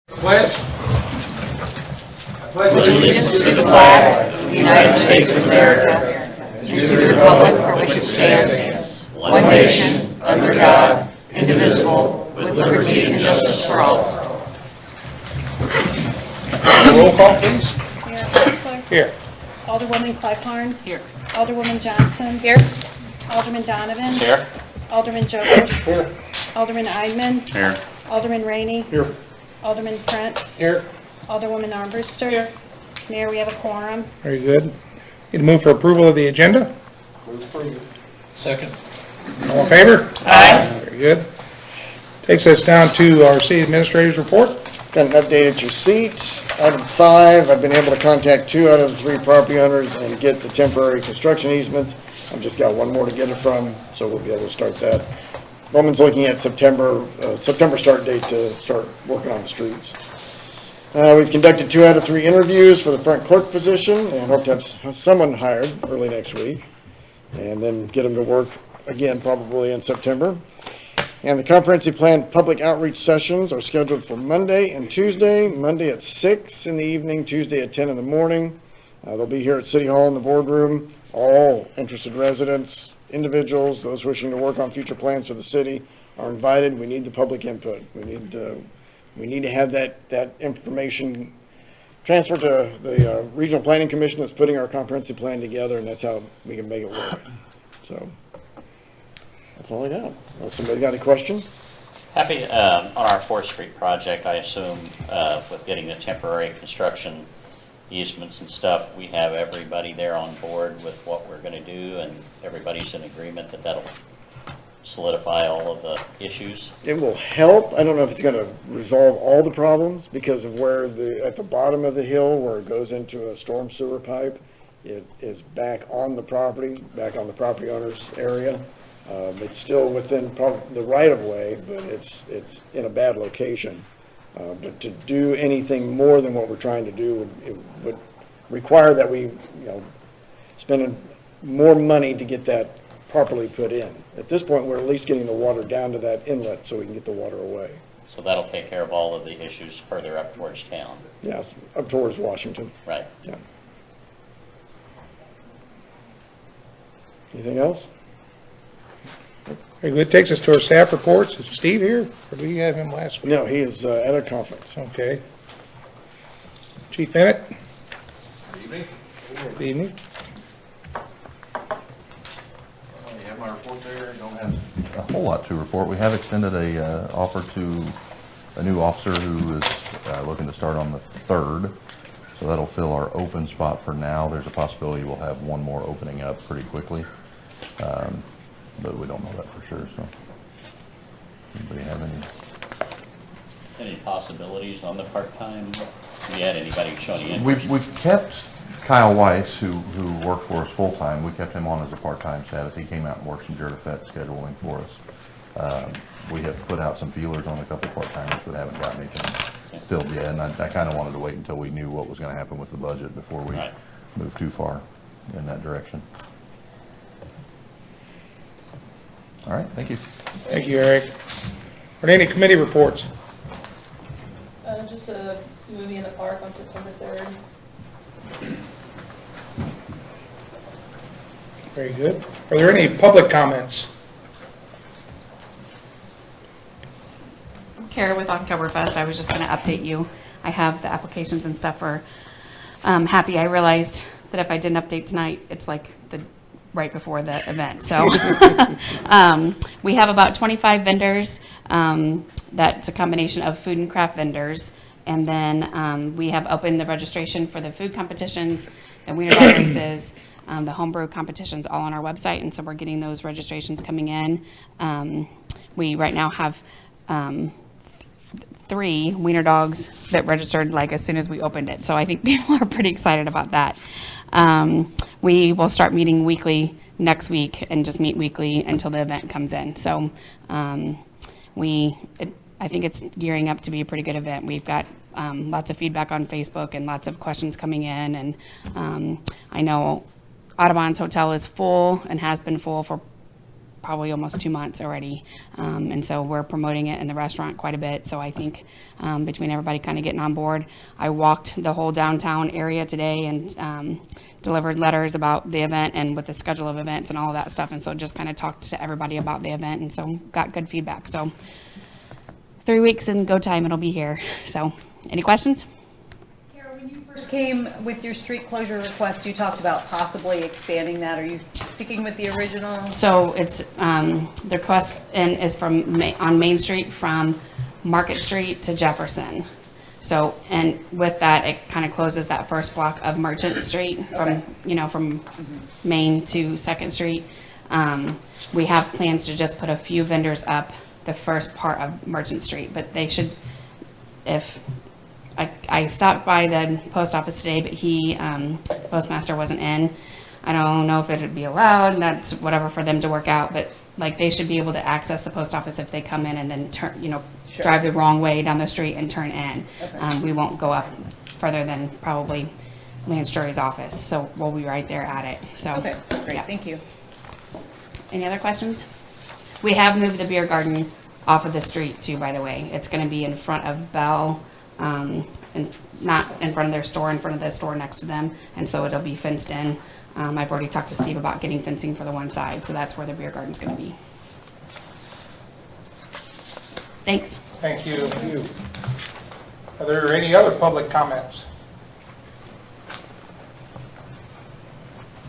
Pledge. I pledge allegiance to the flag of the United States of America and to the republic for which it stands, one nation, under God, indivisible, with liberty and justice for all. Roll call, please. Mayor Kessler. Here. Alderwoman Claiborne. Here. Alderwoman Johnson. Here. Alderman Donovan. Here. Alderman Jokers. Here. Alderman Eidman. Here. Alderman Rainey. Here. Alderman Prince. Here. Alderwoman Armbruster. Here. Mayor, we have a quorum. Very good. Need to move for approval of the agenda? Second. All in favor? Aye. Very good. Takes us down to our city administrator's report. Got an update at your seat. Item 5, I've been able to contact 2 out of the 3 property owners and get the temporary construction easements. I've just got one more to get it from, so we'll be able to start that. Bowman's looking at September start date to start working on the streets. We've conducted 2 out of 3 interviews for the front clerk position and hope to have someone hired early next week and then get them to work again probably in September. And the comprehensive plan public outreach sessions are scheduled for Monday and Tuesday. Monday at 6 in the evening, Tuesday at 10 in the morning. They'll be here at City Hall in the boardroom. All interested residents, individuals, those wishing to work on future plans for the city are invited. We need the public input. We need to have that information transferred to the Regional Planning Commission that's putting our comprehensive plan together, and that's how we can make it work. So that's all I got. Somebody got a question? Happy on our 4th Street project, I assume with getting the temporary construction easements and stuff, we have everybody there on board with what we're going to do, and everybody's in agreement that that'll solidify all of the issues. It will help. I don't know if it's going to resolve all the problems because of where at the bottom of the hill where it goes into a storm sewer pipe, it is back on the property owner's area. It's still within the right of way, but it's in a bad location. But to do anything more than what we're trying to do would require that we, spend more money to get that properly put in. At this point, we're at least getting the water down to that inlet so we can get the water away. So that'll take care of all of the issues further up towards town. Yeah, up towards Washington. Right. Yeah. Anything else? Very good. Takes us to our staff reports. Is Steve here? Or did we have him last week? No, he is at a conference. Okay. Chief Bennett? Good evening. Good evening. You have my report there. Don't have a whole lot to report. We have extended a offer to a new officer who is looking to start on the 3rd. So that'll fill our open spot for now. There's a possibility we'll have one more opening up pretty quickly. But we don't know that for sure, so. Anybody have Any possibilities on the part-time? Have you had anybody show any interest? We've kept Kyle Weiss, who worked for us full-time. We kept him on as a part-time status. He came out and worked some Jurafet scheduling for us. We have put out some feelers on a couple part-timers, but haven't gotten anything filled yet. And I kind of wanted to wait until we knew what was going to happen with the budget before we moved too far in that direction. All right, thank you. Thank you, Eric. Are there any committee reports? Just a movie in the park on September 3rd. Very good. Are there any public comments? Kara with Oktoberfest. I was just going to update you. I have the applications and stuff for Happy. I realized that if I didn't update tonight, it's like the right before the event. So we have about 25 vendors. That's a combination of food and craft vendors. And then we have opened the registration for the food competitions, the wiener dog races, the homebrew competitions all on our website. And so we're getting those registrations coming in. We right now have 3 wiener dogs that registered like as soon as we opened it. So I think people are pretty excited about that. We will start meeting weekly next week and just meet weekly until the event comes in. So I think it's gearing up to be a pretty good event. We've got lots of feedback on Facebook and lots of questions coming in. And I know Audubon's hotel is full and has been full for probably almost 2 months already. And so we're promoting it in the restaurant quite a bit. So I think between everybody kind of getting on board, I walked the whole downtown area today and delivered letters about the event and with the schedule of events and all of that stuff. And so just kind of talked to everybody about the event, and so got good feedback. So 3 weeks and go time, it'll be here. So any questions? Kara, when you first came with your street closure request, you talked about possibly expanding that. Are you sticking with the original? So it's, the request is from, on Main Street from Market Street to Jefferson. So, and with that, it kind of closes that first block of Merchant Street from, from Main to 2nd Street. We have plans to just put a few vendors up the first part of Merchant Street, but they should, if, I stopped by the post office today, but postmaster wasn't in. I don't know if it'd be allowed, that's whatever for them to work out, but like they should be able to access the post office if they come in and then turn, Sure. drive the wrong way down the street and turn in. Okay. We won't go up further than probably Lance Drury's office, so we'll be right there at it, so. Okay, great, yeah. thank you. Any other questions? We have moved the beer garden off of the street too, by the way. It's gonna be in front of Bell, and not in front of their store, in front of the store next to them, and so it'll be fenced in. I've already talked to Steve about getting fencing for the one side, so that's where the beer garden's gonna be. Thanks. Thank you. Are there any other public comments?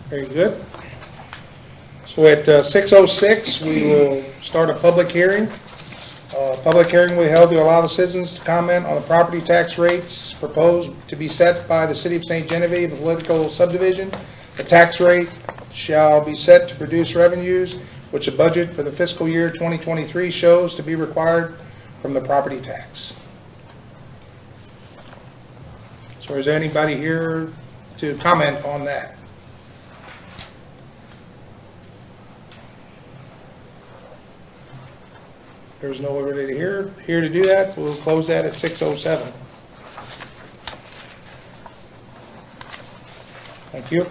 Very good. So at 6:06, we will start a public hearing. Public hearing will be held to allow the citizens to comment on the property tax rates proposed to be set by the City of St. Genevieve political subdivision. The tax rate shall be set to produce revenues which the budget for the fiscal year 2023 shows to be required from the property tax. So is there anybody here to comment on that? There's nobody here to do that. We'll close that at 6:07. Thank you.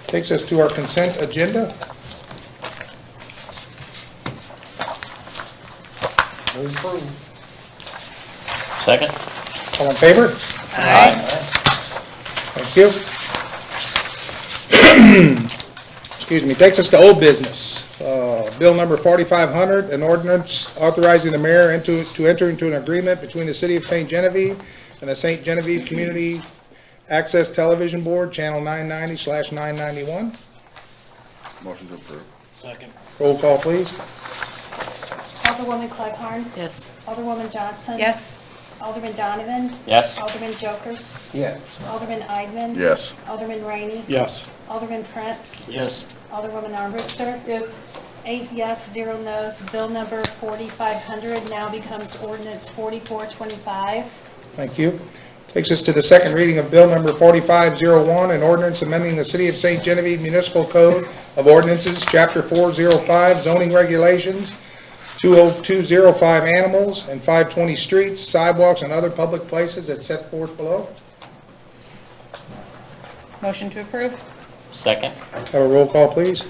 Takes us to our consent agenda. Move approved. Second? All in favor? Aye. Thank you. Excuse me, takes us to old business. Bill number 4500, an ordinance authorizing the mayor to enter into an agreement between the City of St. Genevieve and the St. Genevieve Community Access Television Board, Channel 990/991. Motion to approve. Roll call, please. Alderwoman Clegg-Harn. Yes. Alderwoman Johnson. Yes. Alderman Donovan. Yes? Alderman Jokers. Yes. Alderman Eidman. Yes. Alderman Rainey. Yes. Alderman Prince. Yes. Alderwoman Armbruster. Yes. 8 yes, 0 no's. Bill number 4500 now becomes ordinance 4425. Thank you. Takes us to the second reading of Bill number 4501, an ordinance amending the City of St. Genevieve Municipal Code of Ordinances, Chapter 405, zoning regulations, 20205 animals, and 520 streets, sidewalks, and other public places as set forth below. Motion to approve? Second? Have a roll call, please.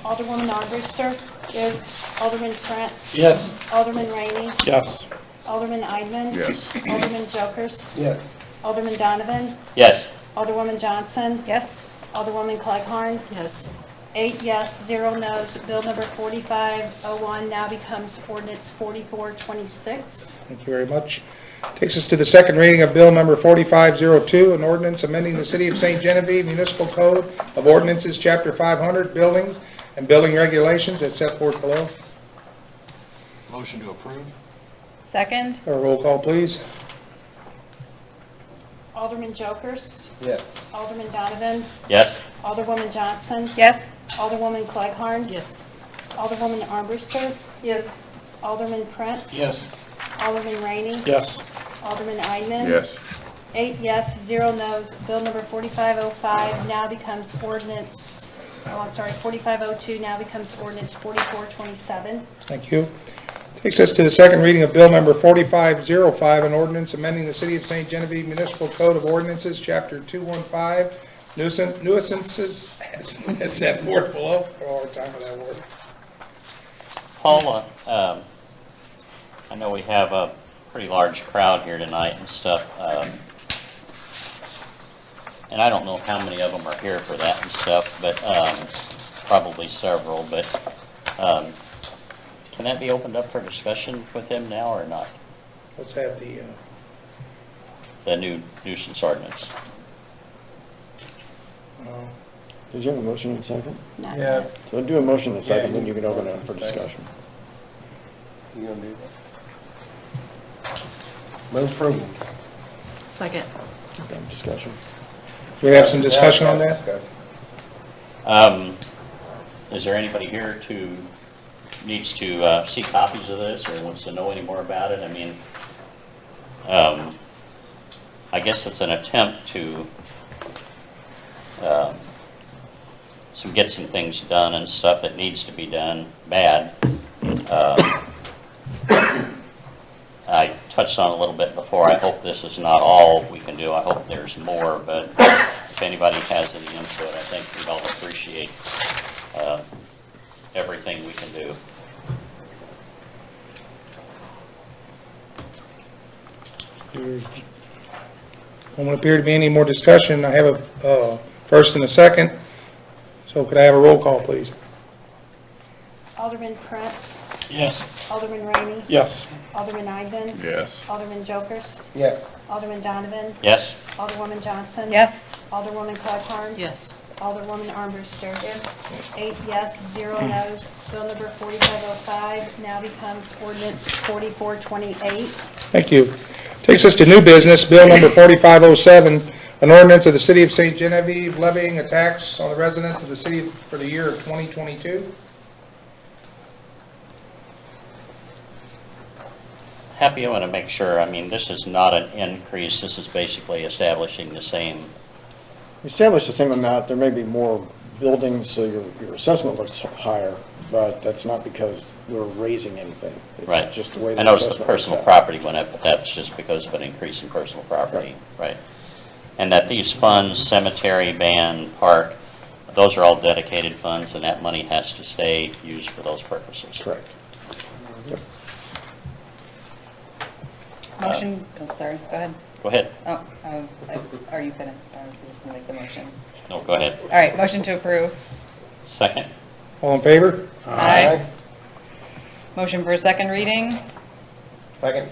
Alderwoman Armbruster. Yes. Alderman Prince. Yes. Alderman Rainey. Yes. Alderman Eidman. Yes. Alderman Jokers. Yes. Alderman Donovan. Yes. Alderwoman Johnson. Yes. Alderwoman Clegg-Harn. Yes. 8 yes, 0 no's. Bill number 4501 now becomes ordinance 4426. Thank you very much. Takes us to the second reading of Bill number 4502, an ordinance amending the City of St. Genevieve Municipal Code of Ordinances, Chapter 500, Buildings and Building Regulations as set forth below. Motion to approve? Second? Have a roll call, please. Alderman Jokers. Yes. Alderman Donovan. Yes? Alderwoman Johnson. Yes. Alderwoman Clegg-Harn. Yes. Alderwoman Armbruster. Yes. Alderman Prince. Yes. Alderman Rainey. Yes. Alderman Eidman. Yes. 8 yes, 0 no's. Bill number 4505 now becomes ordinance, 4502 now becomes ordinance 4427. Thank you. Takes us to the second reading of Bill number 4505, an ordinance amending the City of St. Genevieve Municipal Code of Ordinances, Chapter 215, nuisances as set forth below. All the time with that word. Paul, I know we have a pretty large crowd here tonight and stuff, and I don't know how many of them are here for that and stuff, but probably several, but can that be opened up for discussion with him now or not? Let's have The new nuisance ordinance? Did you have a motion in a second? Not Yeah. yet. So do a motion in a second, Yeah, then you can open it up for discussion. You gonna do that? Move approval. Second. Okay, discussion. Do we have some discussion on that? Is there anybody here needs to see copies of this or wants to know any more about it? I mean, I guess it's an attempt to get some things done and stuff that needs to be done bad. I touched on it a little bit before. I hope this is not all we can do. I hope there's more, but if anybody has any input, I think we'd all appreciate everything we can do. There don't appear to be any more discussion. I have a first and a second. So could I have a roll call, please? Alderman Prince, Yes. Alderman Rainey, Yes. Alderman Eidman, Yes. Alderman Jokers, Yeah. Alderman Donovan, Yes? Alderwoman Johnson. Yes. Alderwoman Claghorn. Yes. Alderwoman Armbruster. 8 yes, 0 no's. Bill number 4505 now becomes ordinance 4428. Thank you. Takes us to new business, bill number 4507, an ordinance of the City of St. Genevieve levying a tax on the residents of the city for the year of 2022. Happy, I want to make sure, I mean, this is not an increase, this is basically establishing the same. We established the same amount, there may be more buildings, so your assessment looks higher, but that's not because we're raising anything. Right. It's just the way I the noticed the assessment works personal out. property went up, but that's just because of an increase in personal property, right? And that these funds, cemetery, band, park, those are all dedicated funds, and that money has to stay used for those purposes. Correct. Yep. Motion, sorry, go ahead. Go ahead. Oh, are you finished? I was just gonna make the motion. No, go ahead. All right, motion to approve. Second? All in favor? Aye. Motion for a second reading? Second.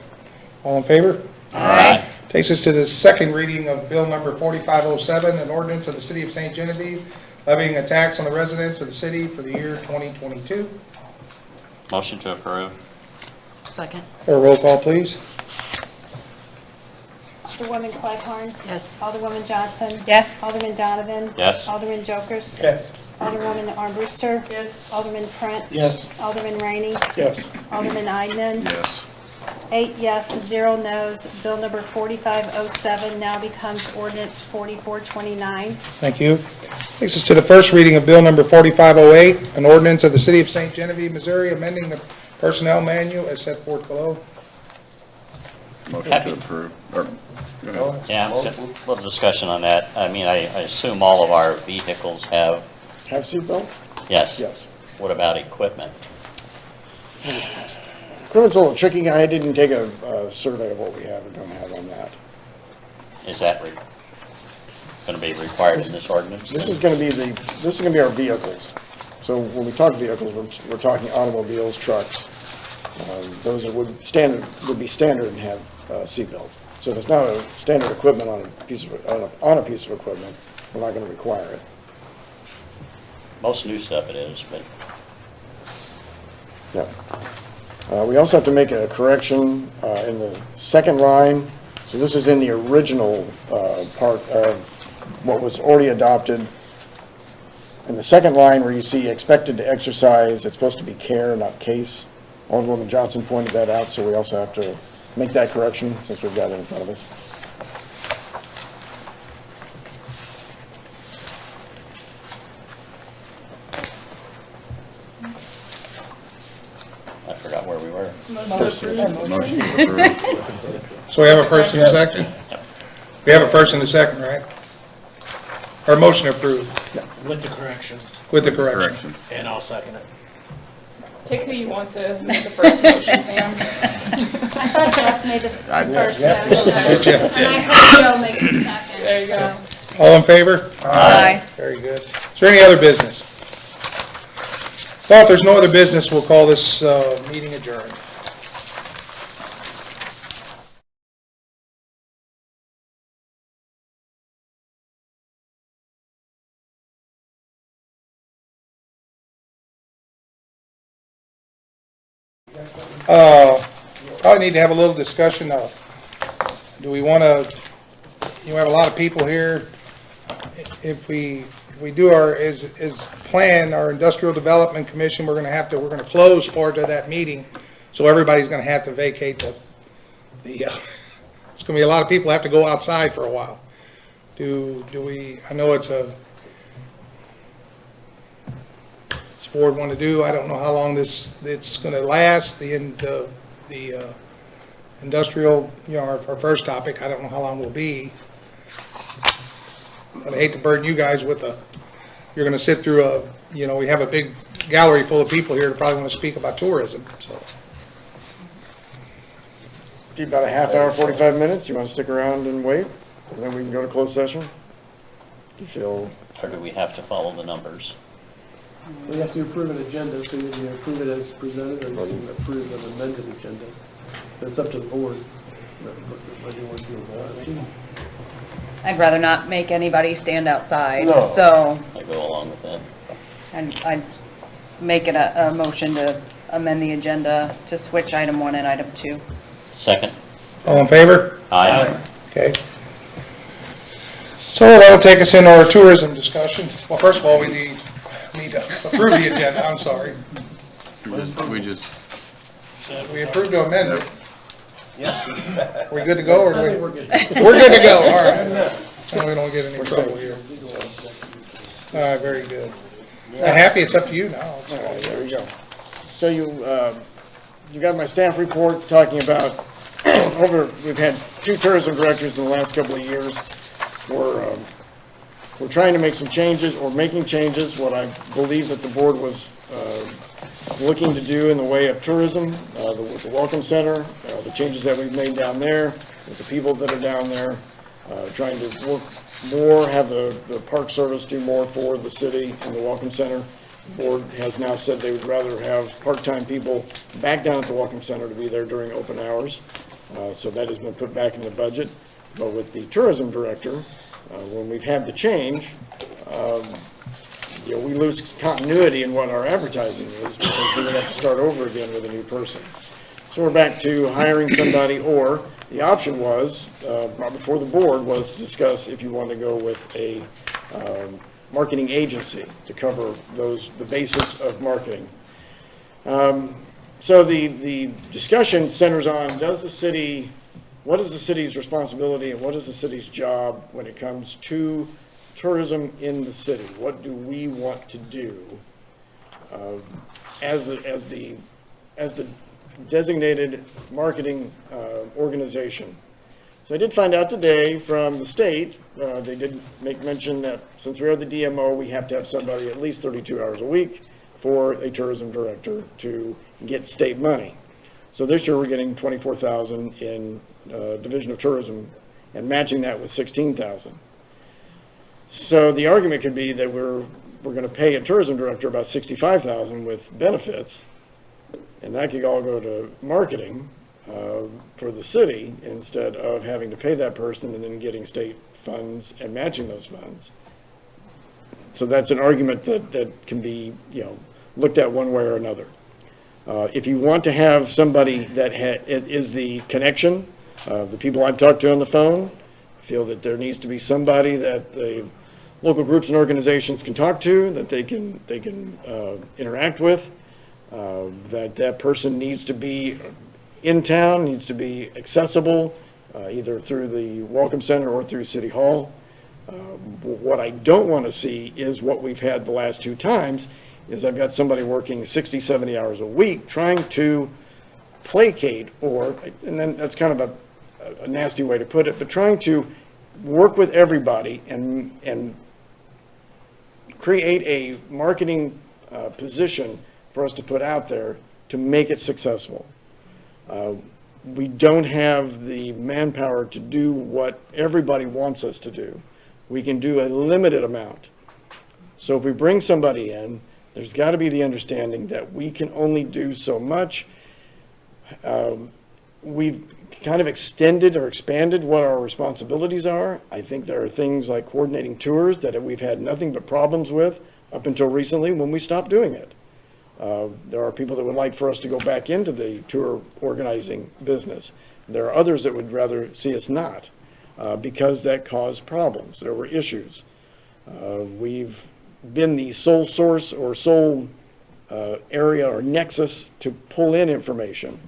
All in favor? Aye. Takes us to the second reading of bill number 4507, an ordinance of the City of St. Genevieve levying a tax on the residents of the city for the year 2022. Motion to approve? Second. Or roll call, please. Alderwoman Claghorn. Yes. Alderwoman Johnson. Yes. Alderman Donovan. Yes. Alderman Jokers. Yes. Alderwoman Armbruster. Yes. Alderman Prince. Yes. Alderman Rainey. Yes. Alderman Eidman. Yes. 8 yes, 0 no's. Bill number 4507 now becomes ordinance 4429. Thank you. Takes us to the first reading of bill number 4508, an ordinance of the City of St. Genevieve, Missouri, amending the personnel manual as set forth below. Motion Happy. to approve. Or, go ahead. Yeah, a little discussion on that. I mean, I assume all of our vehicles have, Have seatbelts? yes. Yes. What about equipment? Equipment's a little tricky, I didn't take a survey of what we have or don't have on that. Is that going to be required in this ordinance? This is gonna be our vehicles. So when we talk vehicles, we're talking automobiles, trucks. Those would be standard and have seatbelts. So if it's not a standard equipment on a piece of equipment, we're not gonna require it. Most new stuff it is, but Yeah. We also have to make a correction in the second line. So this is in the original part of what was already adopted. In the second line where you see expected to exercise, it's supposed to be care, not case. Alderwoman Johnson pointed that out, so we also have to make that correction since we've got it in front of us. I forgot where we were. Motion to approve. So we have a first and a second? We have a first and a second, right? or motion approved With the correction, with the correction. Correction. and I'll second it. Pick who you want to make the first motion, Pam. I thought Jeff made the first Yeah. motion, Yeah. and I heard Joe make the second. There you go. so. All in favor? Aye. Very good. Is there any other business? Well, if there's no other business, we'll call this meeting adjourned. Probably need to have a little discussion of, do we want to, you have a lot of people here. If we do our, as planned, our Industrial Development Commission, we're going to close part of that meeting, so everybody's going to have to vacate the it's going to be a lot of people have to go outside for a while. Do we, I know it's board want to do, I don't know how long it's going to last, the industrial, our first topic, I don't know how long will be. But I hate to burden you guys with you're going to sit through we have a big gallery full of people here that probably want to speak about tourism, so. Keep about a half hour, 45 minutes. You want to stick around and wait? And then we can go to closed session? You feel, Or do we have to follow the numbers? We have to approve an agenda, so you can approve it as presented, or you can approve an amended agenda. It's up to the board. What do you want to do with that? I'd rather not make anybody stand outside, No. so I go along with that. I'd make it a motion to amend the agenda to switch item 1 and item 2. Second? All in favor? Aye. Okay. So that'll take us into our tourism discussion. Well, first of all, we need to approve the agenda, I'm sorry. We just, We approved to amend it. Yeah. Are we good to go, or do we? We're good. We're good to go, all right. And we don't get any trouble here. All right, very good. Happy, it's up to you now. It's all right. there you go. So you got my staff report talking about, we've had 2 tourism directors in the last couple of years. We're trying to make some changes, or making changes, what I believe that the board was looking to do in the way of tourism, the Welcome Center, the changes that we've made down there, with the people that are down there, trying to work more, have the Park Service do more for the city and the Welcome Center. The board has now said they would rather have part-time people back down at the Welcome Center to be there during open hours. So that has been put back in the budget. But with the tourism director, when we've had the change, we lose continuity in what our advertising is, because we have to start over again with a new person. So we're back to hiring somebody, or the option was, brought before the board, was to discuss if you want to go with a marketing agency to cover the basis of marketing. So the discussion centers on, what is the city's responsibility and what is the city's job when it comes to tourism in the city? What do we want to do as the designated marketing organization? So I did find out today from the state, they did make mention that since we are the DMO, we have to have somebody at least 32 hours a week for a tourism director to get state money. So this year we're getting $24,000 in Division of Tourism and matching that with $16,000. So the argument could be that we're going to pay a tourism director about $65,000 with benefits, and that could all go to marketing for the city instead of having to pay that person and then getting state funds and matching those funds. So that's an argument that can be, looked at one way or another. If you want to have somebody that is the connection, the people I've talked to on the phone feel that there needs to be somebody that the local groups and organizations can talk to, that they can interact with, that person needs to be in town, needs to be accessible, either through the Welcome Center or through City Hall. What I don't want to see is what we've had the last 2 times, is I've got somebody working 60, 70 hours a week trying to placate, and then that's kind of a nasty way to put it, but trying to work with everybody and create a marketing position for us to put out there to make it successful. We don't have the manpower to do what everybody wants us to do. We can do a limited amount. So if we bring somebody in, there's got to be the understanding that we can only do so much. We've kind of extended or expanded what our responsibilities are. I think there are things like coordinating tours that we've had nothing but problems with up until recently when we stopped doing it. There are people that would like for us to go back into the tour organizing business. There are others that would rather see us not, because that caused problems. There were issues. We've been the sole source or sole area or nexus to pull in information.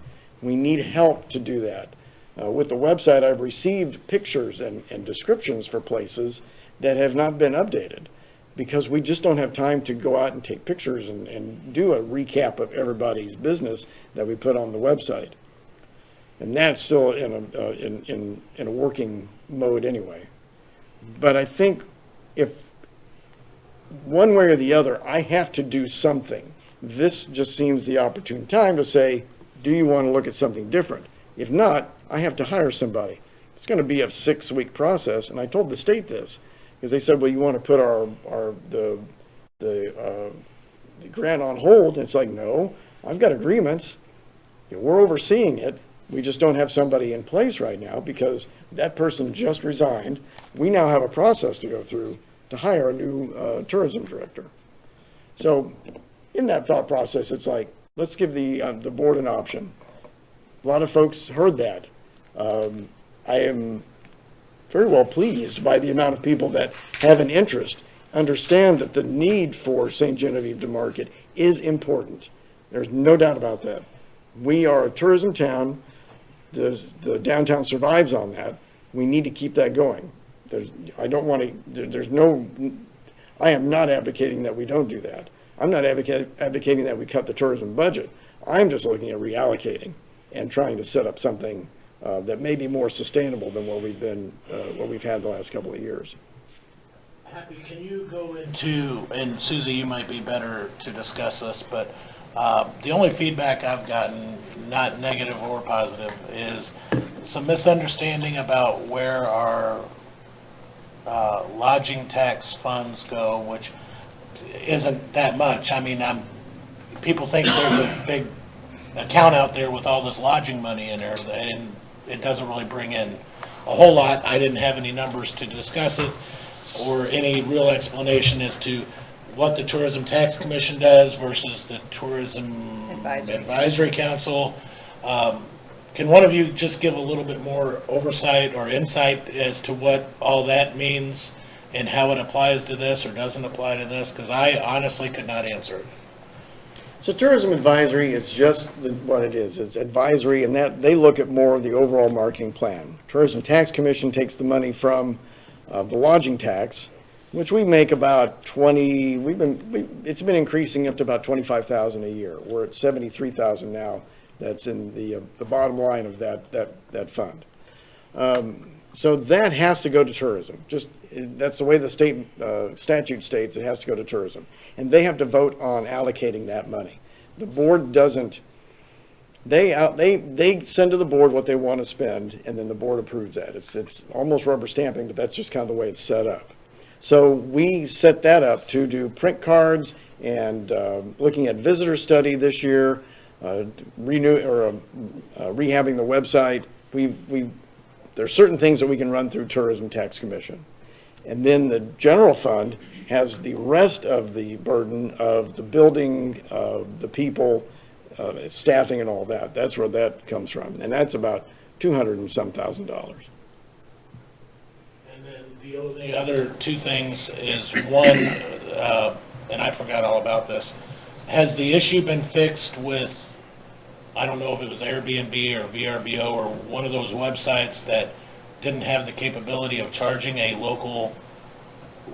We need help to do that. With the website, I've received pictures and descriptions for places that have not been updated, because we just don't have time to go out and take pictures and do a recap of everybody's business that we put on the website. And that's still in a working mode anyway. But I think if one way or the other, I have to do something. This just seems the opportune time to say, do you want to look at something different? If not, I have to hire somebody. It's going to be a 6-week process, and I told the state this, because they said, well, you want to put the grant on hold? And it's like, no, I've got agreements. We're overseeing it. We just don't have somebody in place right now because that person just resigned. We now have a process to go through to hire a new tourism director. So in that thought process, it's like, let's give the board an option. A lot of folks heard that. I am very well pleased by the amount of people that have an interest, understand that the need for St. Genevieve to market is important. There's no doubt about that. We are a tourism town. The downtown survives on that. We need to keep that going. I am not advocating that we don't do that. I'm not advocating that we cut the tourism budget. I'm just looking at reallocating and trying to set up something that may be more sustainable than what we've had the last couple of years. Happy, can you go into, and Susie, you might be better to discuss this, but the only feedback I've gotten, not negative or positive, is some misunderstanding about where our lodging tax funds go, which isn't that much. I mean, people think there's a big account out there with all this lodging money in there, and it doesn't really bring in a whole lot. I didn't have any numbers to discuss it or any real explanation as to what the Tourism Tax Commission does versus the Tourism Advisory Council. Can one of you just give a little bit more oversight or insight as to what all that means and how it applies to this or doesn't apply to this? Because I honestly could not answer it. So tourism advisory is just what it is. It's advisory, and that they look at more of the overall marketing plan. Tourism Tax Commission takes the money from the lodging tax, which we make about 20. It's been increasing up to about 25,000 a year. We're at 73,000 now. That's in the bottom line of that fund. So that has to go to tourism. That's the way the state statute states it has to go to tourism. And they have to vote on allocating that money. The board doesn't. They send to the board what they want to spend, and then the board approves that. It's almost rubber stamping, but that's just kind of the way it's set up. So we set that up to do print cards and looking at visitor study this year, rehabbing the website. There's certain things that we can run through Tourism Tax Commission. And then the general fund has the rest of the burden of the building, of the people, staffing and all that. That's where that comes from. And that's about $200,000 and some. And then the only other two things is one, and I forgot all about this. Has the issue been fixed with, I don't know if it was Airbnb or VRBO or one of those websites that didn't have the capability of charging a local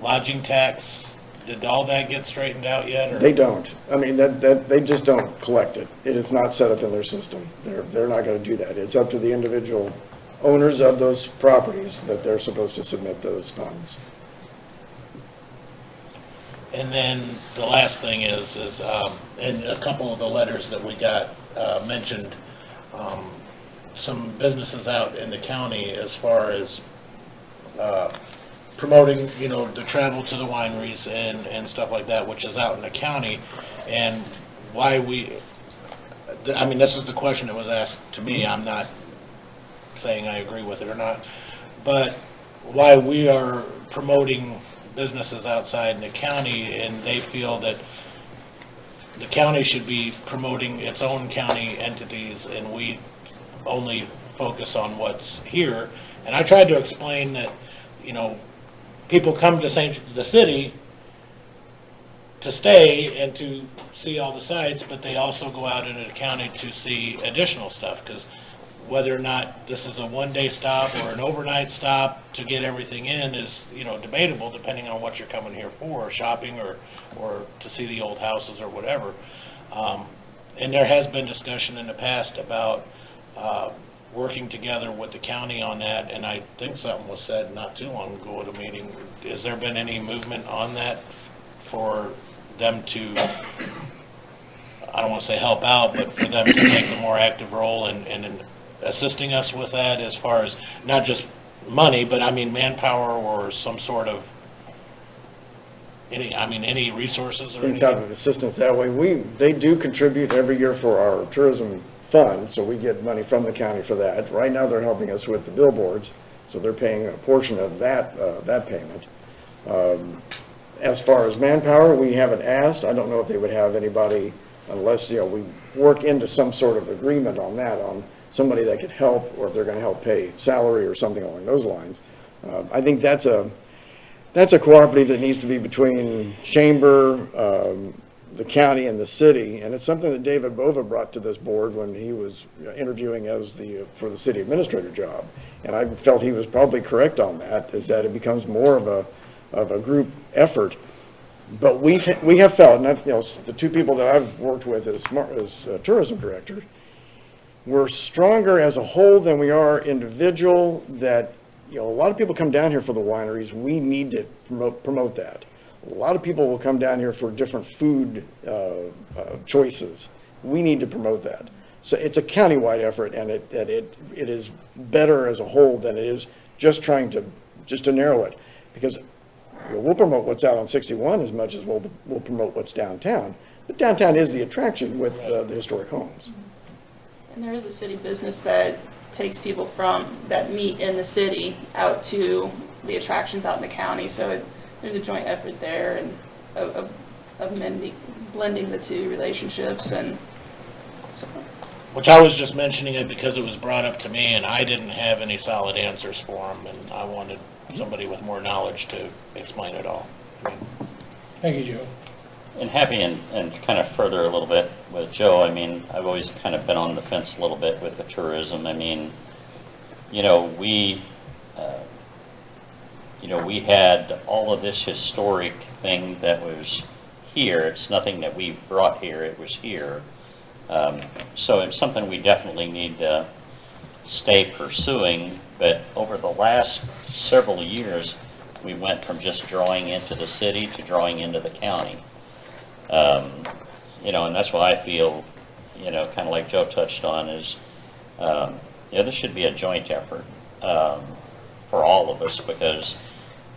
lodging tax? Did all that get straightened out yet? Or? They don't. I mean, they just don't collect it. It is not set up in their system. They're not going to do that. It's up to the individual owners of those properties that they're supposed to submit those funds. And then the last thing is, in a couple of the letters that we got, mentioned, some businesses out in the county as far as, promoting, the travel to the wineries and stuff like that, which is out in the county. And why this is the question that was asked to me. I'm not saying I agree with it or not, but why we are promoting businesses outside in the county, and they feel that the county should be promoting its own county entities, and we only focus on what's here. And I tried to explain that, people come to the city to stay and to see all the sites, but they also go out into the county to see additional stuff, because whether or not this is a one-day stop or an overnight stop to get everything in is, debatable, depending on what you're coming here for, shopping or to see the old houses or whatever. And there has been discussion in the past about working together with the county on that, and I think something was said not too long ago at a meeting. Has there been any movement on that for them to, I don't want to say help out, but for them to take a more active role in assisting us with that, as far as not just money, but manpower or some sort of any resources or Any anything? type of assistance that way. They do contribute every year for our tourism fund, so we get money from the county for that. Right now, they're helping us with the billboards, so they're paying a portion of that payment. As far as manpower, we haven't asked. I don't know if they would have anybody unless, we work into some sort of agreement on that, on somebody that could help, or if they're gonna help pay salary or something along those lines. I think that's a cooperative that needs to be between chamber, the county and the city, and it's something that David Bova brought to this board when he was interviewing for the city administrator job. And I felt he was probably correct on that, is that it becomes more of a group effort. But we have felt, and the two people that I've worked with as tourism directors, we're stronger as a whole than we are individual. That a lot of people come down here for the wineries. We need to promote that. A lot of people will come down here for different food choices. We need to promote that. So it's a countywide effort, and it is better as a whole than it is just trying to narrow it, because we'll promote what's out on 61 as much as we'll promote what's downtown. But downtown is the attraction with the historic homes. And there is a city business that takes people that meet in the city out to the attractions out in the county. So there's a joint effort there, and of blending the two relationships. And so. Which I was just mentioning it because it was brought up to me, and I didn't have any solid answers for them, and I wanted somebody with more knowledge to explain it all. Thank you, Joe. And happy and kind of further a little bit with Joe, I've always kind of been on the fence a little bit with the tourism. We had all of this historic thing that was here. It's nothing that we brought here, it was here. So it's something we definitely need to stay pursuing, but over the last several years, we went from just drawing into the city to drawing into the county. And that's why I feel, kind of like Joe touched on, is, this should be a joint effort for all of us, because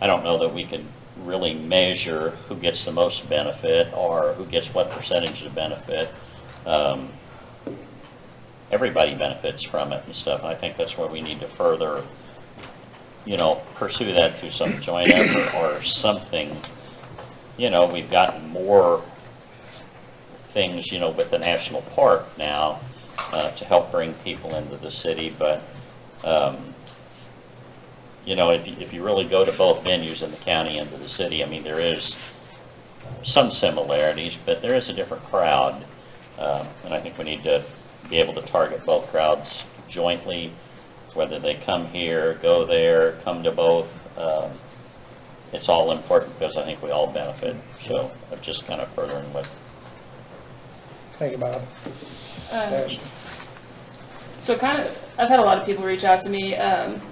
I don't know that we could really measure who gets the most benefit or who gets what percentage of benefit. Everybody benefits from it and stuff, and I think that's where we need to further, pursue that through some joint effort or something. We've gotten more things, with the national park now to help bring people into the city, but if you really go to both venues in the county and to the city, there is some similarities, but there is a different crowd, and I think we need to be able to target both crowds jointly, whether they come here, go there, come to both. It's all important because I think we all benefit. So I'm just kind of furthering what. Thank you, Bob. So I've had a lot of people reach out to me,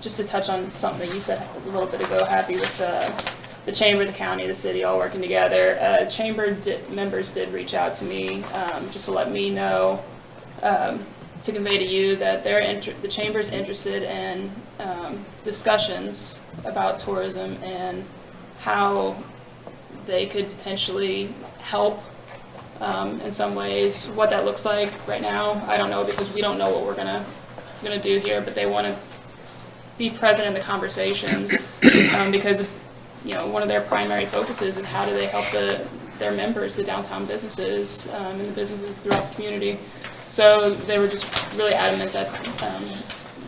just to touch on something that you said a little bit ago, Happy, with the the chamber, the county, the city, all working together. Members did reach out to me just to let me know, to convey to you that the chamber's interested in discussions about tourism and how they could potentially help in some ways. What that looks like right now, I don't know, because we don't know what we're gonna do here, but they want to be present in the conversations because one of their primary focuses is how do they help their members, the downtown businesses, and the businesses throughout the community. So they were just really adamant that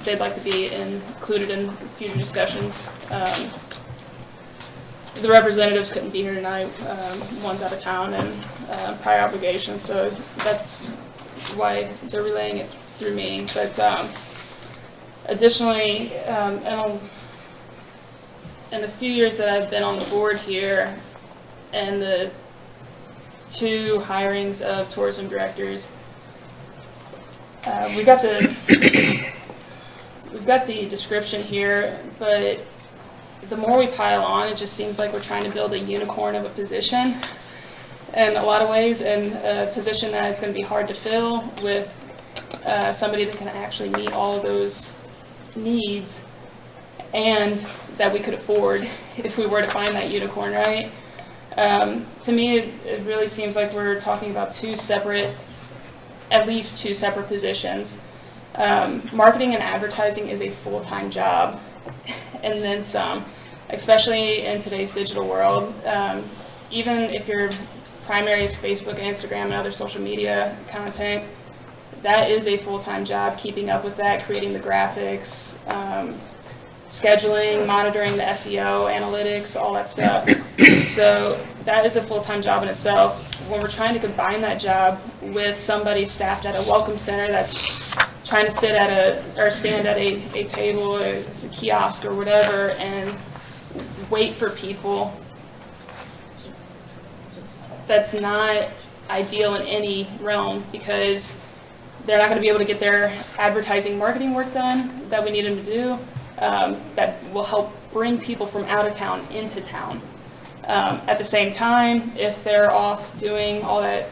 they'd like to be included in future discussions. The representatives couldn't be here tonight. One's out of town and prior obligations, so that's why they're relaying it through me. But additionally, in the few years that I've been on the board here and the 2 hirings of tourism directors, we've got the description here, but the more we pile on, it just seems like we're trying to build a unicorn of a position in a lot of ways, and a position that it's going to be hard to fill with somebody that can actually meet all of those needs and that we could afford if we were to find that unicorn, right? To me, it really seems like we're talking about at least two separate positions. Marketing and advertising is a full-time job, and then some, especially in today's digital world. Even if your primary is Facebook, Instagram, and other social media content, that is a full-time job, keeping up with that, creating the graphics, scheduling, monitoring the SEO, analytics, all that stuff. So that is a full-time job in itself. When we're trying to combine that job with somebody staffed at a welcome center that's trying to sit or stand at a table, a kiosk or whatever, and wait for people, that's not ideal in any realm, because they're not going to be able to get their advertising marketing work done that we need them to do, that will help bring people from out of town into town. At the same time, if they're off doing all that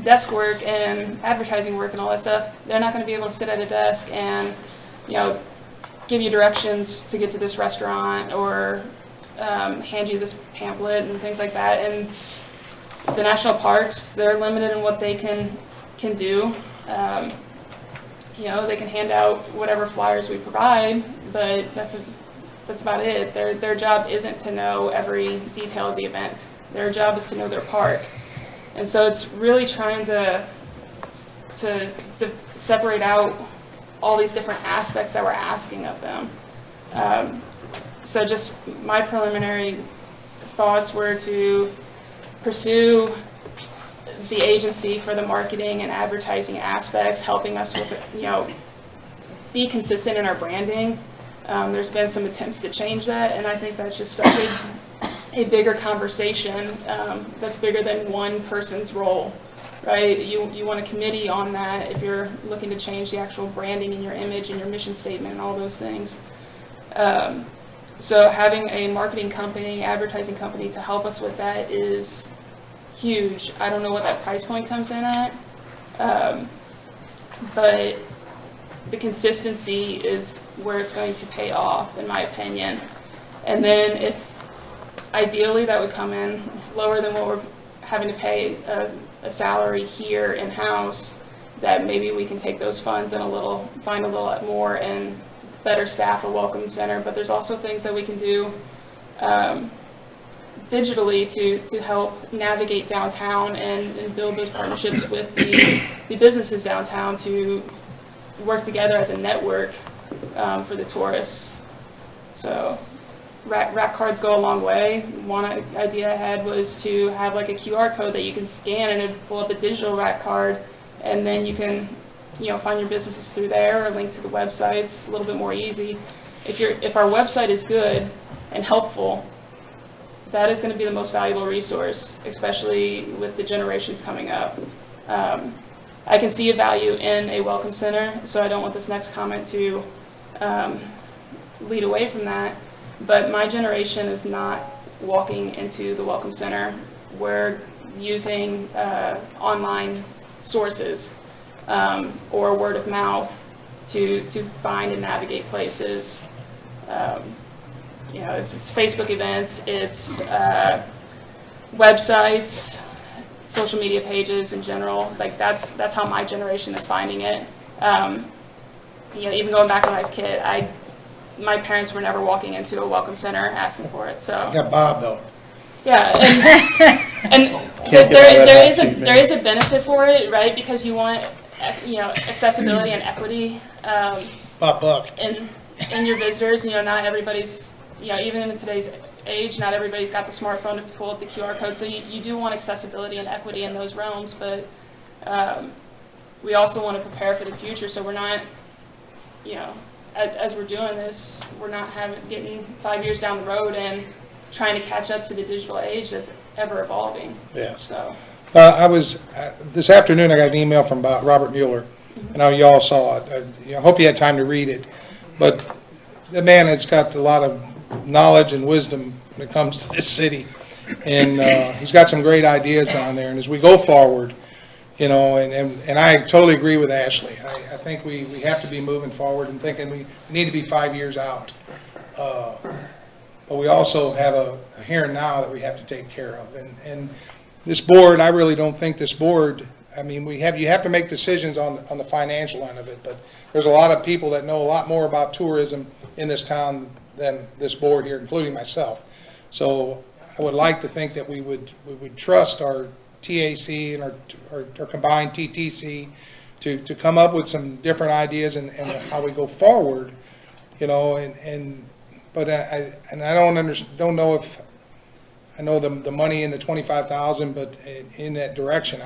desk work and advertising work and all that stuff, they're not going to be able to sit at a desk and, give you directions to get to this restaurant or hand you this pamphlet and things like that. And the national parks, they're limited in what they can do. They can hand out whatever flyers we provide, but that's about it. Their job isn't to know every detail of the event. Their job is to know their park. And so it's really trying to separate out all these different aspects that we're asking of them. So just my preliminary thoughts were to pursue the agency for the marketing and advertising aspects, helping us with, be consistent in our branding. There's been some attempts to change that, and I think that's just such a bigger conversation that's bigger than one person's role, right? You want a committee on that if you're looking to change the actual branding and your image and your mission statement and all those things. So having a marketing company, advertising company to help us with that is huge. I don't know what that price point comes in at, but the consistency is where it's going to pay off, in my opinion. And then if ideally that would come in lower than what we're having to pay a salary here in-house, that maybe we can take those funds and find a little more and better staff a welcome center. But there's also things that we can do digitally to help navigate downtown and build those partnerships with the businesses downtown to work together as a network for the tourists. So rack cards go a long way. One idea I had was to have like a QR code that you can scan and it'd pull up a digital rack card, and then you can find your businesses through there or link to the websites a little bit more easy. If our website is good and helpful, that is going to be the most valuable resource, especially with the generations coming up. I can see a value in a welcome center, so I don't want this next comment to lead away from that. But my generation is not walking into the Welcome Center. We're using online sources or word of mouth to find and navigate places. It's Facebook events, it's websites, social media pages in general. Like that's how my generation is finding it. Even going back when I was a kid, my parents were never walking into a Welcome Center asking for it. So Got Bob though. yeah, and Can't get out of that hot seat, man. there is a benefit for it, right? Because you want accessibility and equity Bob Buck. in your visitors. Not everybody's even in today's age, not everybody's got the smartphone to pull up the QR code. So you do want accessibility and equity in those realms, but we also want to prepare for the future. So we're not, as we're doing this, we're not getting 5 years down the road and trying to catch up to the digital age that's ever evolving. Yes. So. This afternoon I got an email from Robert Mueller. I know you all saw it. I hope you had time to read it. But the man has got a lot of knowledge and wisdom when it comes to this city. And he's got some great ideas down there. And as we go forward, and I totally agree with Ashley. I think we have to be moving forward and thinking we need to be 5 years out. But we also have a here and now that we have to take care of. And this board, I really don't think this board, you have to make decisions on the financial end of it, but there's a lot of people that know a lot more about tourism in this town than this board here, including myself. So I would like to think that we would trust our TAC and our combined TTC to come up with some different ideas and how we go forward, but I don't know if I know the money in the 25,000, but in that direction,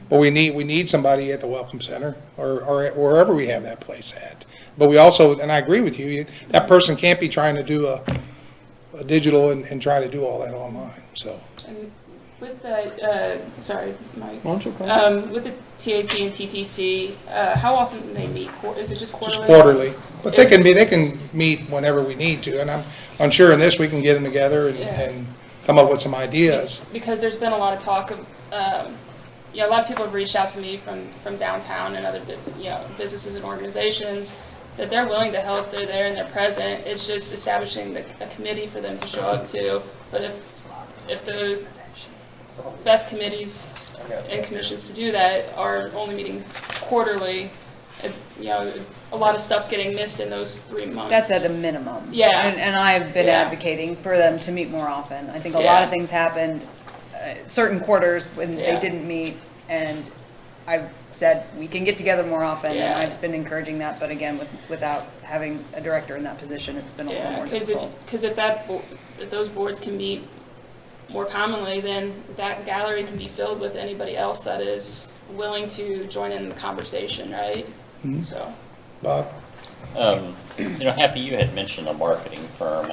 but we need somebody at the Welcome Center or wherever we have that place at. But we also, and I agree with you, that person can't be trying to do a digital and try to do all that online. So. And with the sorry, Mike. Why don't you come? With the TAC and TTC, how often do they meet? Is it just quarterly? Just quarterly, but they can meet whenever we need to, and I'm sure in this we can get them together and come up with some ideas. Because there's been a lot of talk of, a lot of people have reached out to me from downtown and other businesses and organizations that they're willing to help. They're there and they're present. It's just establishing a committee for them to show up to. But if the best committees and commissions to do that are only meeting quarterly, a lot of stuff's getting missed in those 3 months. That's at a minimum. Yeah. And I've been Yeah. advocating for them to meet more often. I think a Yeah. lot of things happened, certain quarters when Yeah. they didn't meet, and I've said we can get together more often, and Yeah. I've been encouraging that, but again, without having a director in that position, it's been a little Yeah, more difficult. because if those boards can meet more commonly, then that gallery can be filled with anybody else that is willing to join in the conversation, right? Mhm. So. Bob? Happy, you had mentioned a marketing firm.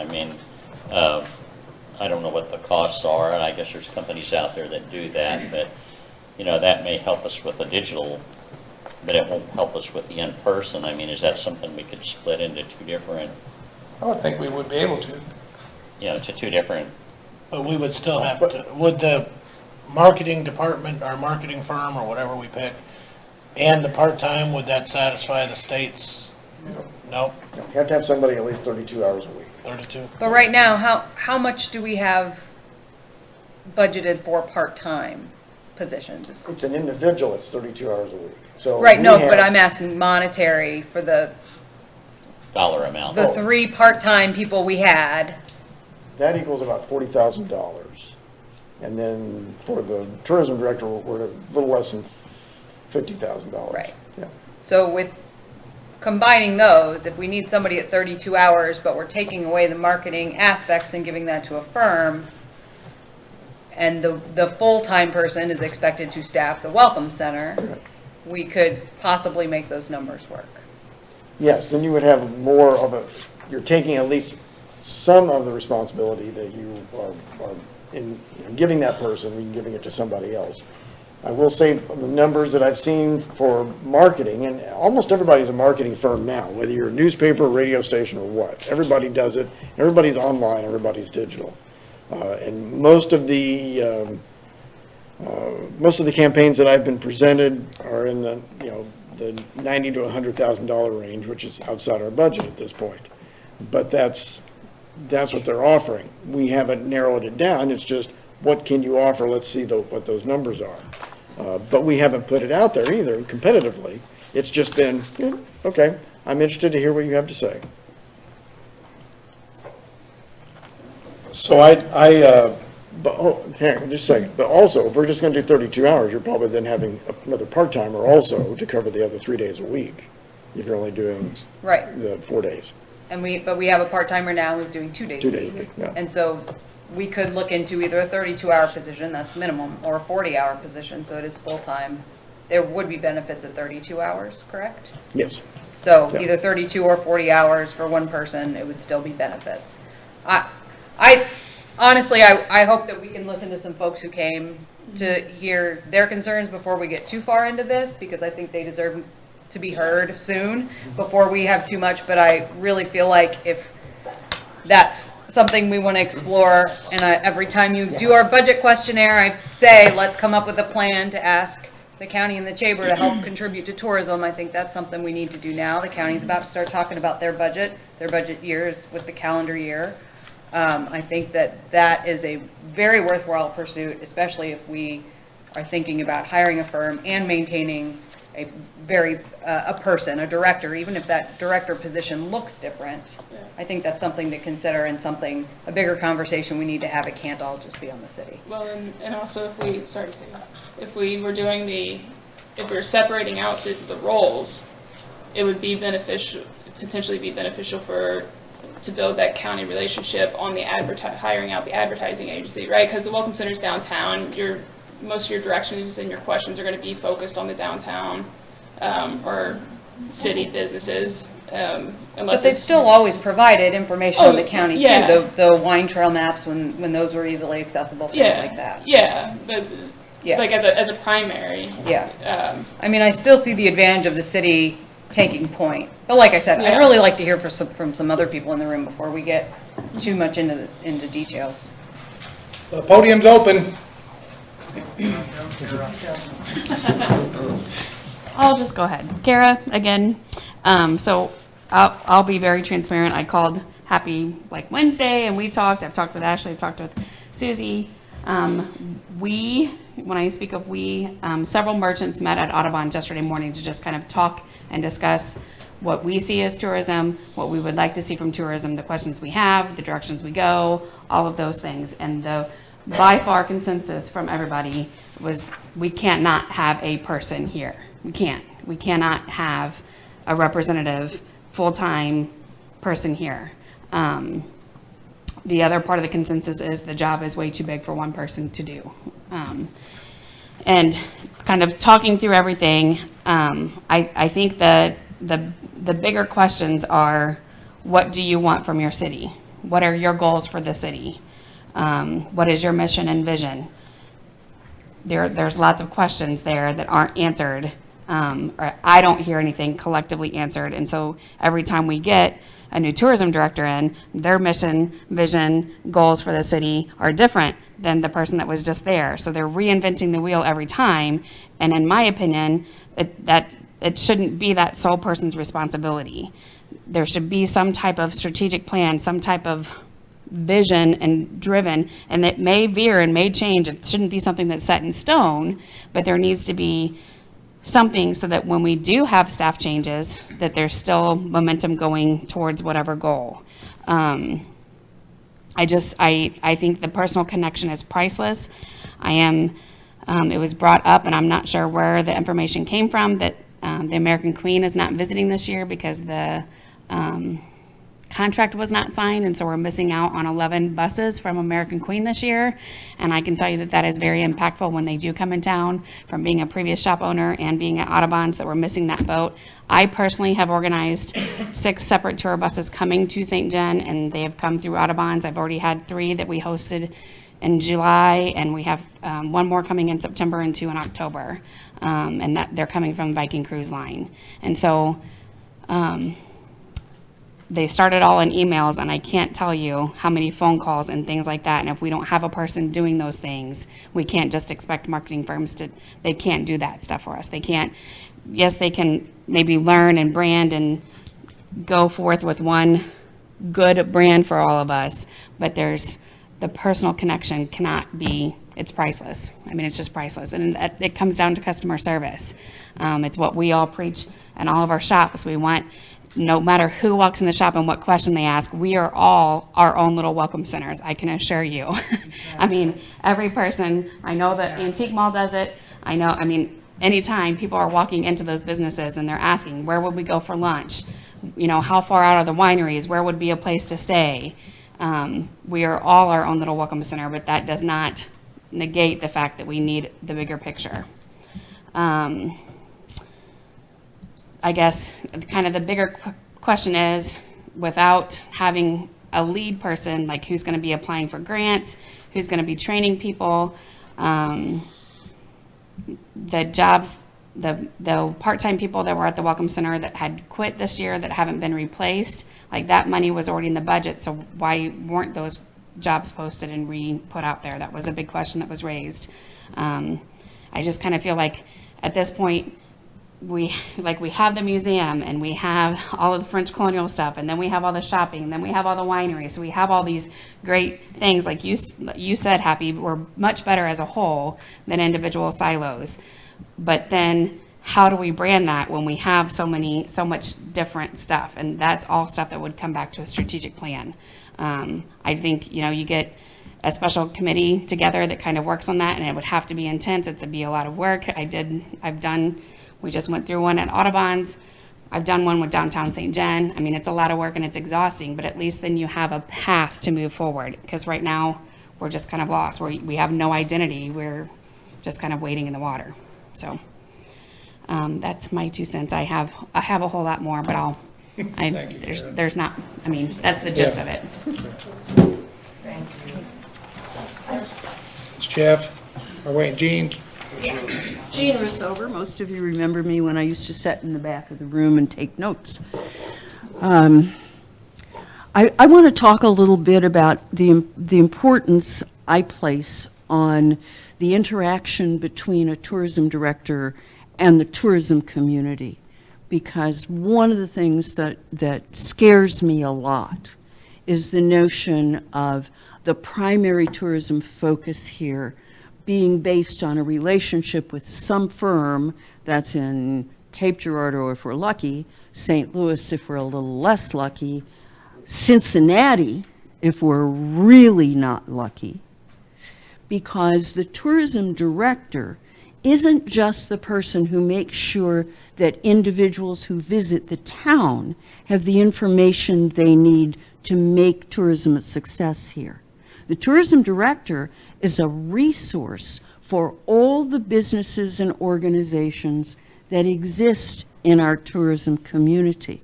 I don't know what the costs are, and I guess there's companies out there that do that, but, that may help us with the digital, but it won't help us with the in-person. Is that something we could split into two different, I would think we would be able to. to two different, But we would still have to, would the marketing department, our marketing firm, or whatever we pick, and the part-time, would that satisfy the state's? No? You have to have somebody at least 32 hours a week. 32? But right now, how much do we have budgeted for part-time positions? It's an individual, it's 32 hours a week. So Right, we no, have- but I'm asking monetary for the dollar amount. the 3 part-time people we had. That equals about $40,000. And then for the tourism director, we're a little less than $50,000. Right. Yeah. So with combining those, if we need somebody at 32 hours, but we're taking away the marketing aspects and giving that to a firm, and the full-time person is expected to staff the Welcome Center, we could possibly make those numbers work. Yes, then you would have more of a, you're taking at least some of the responsibility that you are in giving that person and giving it to somebody else. I will say the numbers that I've seen for marketing, and almost everybody's a marketing firm now, whether you're a newspaper, radio station, or what. Everybody does it. Everybody's online. Everybody's digital. And most of the campaigns that I've been presented are in the, you know, the $90,000 to $100,000 range, which is outside our budget at this point. But that's what they're offering. We haven't narrowed it down. It's just, what can you offer? Let's see what those numbers are. But we haven't put it out there either competitively. It's just been, okay, I'm interested to hear what you have to say. So But, hang on, just a second. But also, if we're just going to do 32 hours, you're probably then having another part-timer also to cover the other 3 days a week, if you're only doing Right. the 4 days. But we have a part-timer now who's doing 2 days 2 a days a week. week, yeah. And so we could look into either a 32-hour position, that's minimum, or a 40-hour position, so it is full-time. There would be benefits at 32 hours, correct? Yes. So Yeah. either 32 or 40 hours for one person, it would still be benefits. Honestly, I hope that we can listen to some folks who came to hear their concerns before we get too far into this, because I think they deserve to be heard soon before we have too much. But I really feel like if that's something we want to explore, and every time you do our budget questionnaire, I say, let's come up with a plan to ask the county and the chamber to help contribute to tourism. I think that's something we need to do now. The county's about to start talking about their budget years with the calendar year. I think that is a very worthwhile pursuit, especially if we are thinking about hiring a firm and maintaining a person, a director, even if that director position looks different. I think that's something to consider, and a bigger conversation we need to have. It can't all just be on the city. Well, and also if we were if we were separating out the roles, it would be potentially be beneficial to build that county relationship on the hiring out the advertising agency, right? Because the Welcome Center's downtown. Most of your directions and your questions are going to be focused on the downtown or city businesses. But they've still always provided information on the county too. The wine trail maps when those were easily accessible, things like that. Yeah, but like as a primary. Yeah. I mean, I still see the advantage of the city taking point. But like I said, I'd really like to hear from some other people in the room before we get too much into details. the podium's open. I'll just go ahead. Kara, again, so I'll be very transparent. I called Happy like Wednesday and we talked. I've talked with Ashley, I've talked with Susie. When I speak of we, several merchants met at Audubon yesterday morning to just kind of talk and discuss what we see as tourism, what we would like to see from tourism, the questions we have, the directions we go, all of those things. And the by far consensus from everybody was we can't not have a person here. We cannot have a representative full-time person here. The other part of the consensus is the job is way too big for one person to do. And kind of talking through everything, I think that the bigger questions are, what do you want from your city? What are your goals for the city? What is your mission and vision? There's lots of questions there that aren't answered, or I don't hear anything collectively answered. And so every time we get a new tourism director in, their mission, vision, goals for the city are different than the person that was just there. So they're reinventing the wheel every time. And in my opinion, it shouldn't be that sole person's responsibility. There should be some type of strategic plan, some type of vision and driven, and it may veer and may change. It shouldn't be something that's set in stone, but there needs to be something so that when we do have staff changes, that there's still momentum going towards whatever goal. I think the personal connection is priceless. It was brought up, and I'm not sure where the information came from, that the American Queen is not visiting this year because the contract was not signed, and so we're missing out on 11 buses from American Queen this year. And I can tell you that is very impactful when they do come in town, from being a previous shop owner and being at Audubon's, that we're missing that boat. I personally have organized 6 separate tour buses coming to St. John, and they have come through Audubon's. I've already had 3 that we hosted in July, and we have one more coming in September and 2 in October. And that they're coming from Viking Cruise Line. And so they started all in emails, and I can't tell you how many phone calls and things like that. And if we don't have a person doing those things, we can't just expect marketing firms they can't do that stuff for us. They can't, yes, they can maybe learn and brand and go forth with one good brand for all of us, but there's the personal connection cannot be, it's priceless. I mean, it's just priceless. And it comes down to customer service. It's what we all preach in all of our shops. We want, no matter who walks in the shop and what question they ask, we are all our own little welcome centers, I can assure you. I mean, every person, I know that Antique Mall does it. I know, I mean, anytime people are walking into those businesses and they're asking, where would we go for lunch? You know, how far out are the wineries? Where would be a place to stay? We are all our own little welcome center, but that does not negate the fact that we need the bigger picture. I guess kind of the bigger question is, without having a lead person, like who's going to be applying for grants, who's going to be training people, the jobs, the part-time people that were at the Welcome Center that had quit this year that haven't been replaced, like that money was already in the budget, so why weren't those jobs posted and re-put out there? That was a big question that was raised. I just kind of feel like at this point, we have the museum, and we have all of the French colonial stuff, and then we have all the shopping, and then we have all the wineries. So we have all these great things, like you said, Happy, we're much better as a whole than individual silos. But then how do we brand that when we have so much different stuff? And that's all stuff that would come back to a strategic plan. I think, you know, you get a special committee together that kind of works on that, and it would have to be intense. It'd be a lot of work. We just went through one at Audubon's. I've done one with downtown St. John. I mean, it's a lot of work and it's exhausting, but at least then you have a path to move forward. Because right now, we're just kind of lost. We have no identity. We're just kind of wading in the water. So that's my 2 cents. I have a whole lot more, but there's not, I mean, that's the gist of it. It's Jeff. Wait, Gene. Jean Rissover. Most of you remember me when I used to sit in the back of the room and take notes. I want to talk a little bit about the importance I place on the interaction between a tourism director and the tourism community, because one of the things that scares me a lot is the notion of the primary tourism focus here being based on a relationship with some firm that's in Cape Girardeau if we're lucky, St. Louis if we're a little less lucky, Cincinnati if we're really not lucky, because the tourism director isn't just the person who makes sure that individuals who visit the town have the information they need to make tourism a success here. The tourism director is a resource for all the businesses and organizations that exist in our tourism community,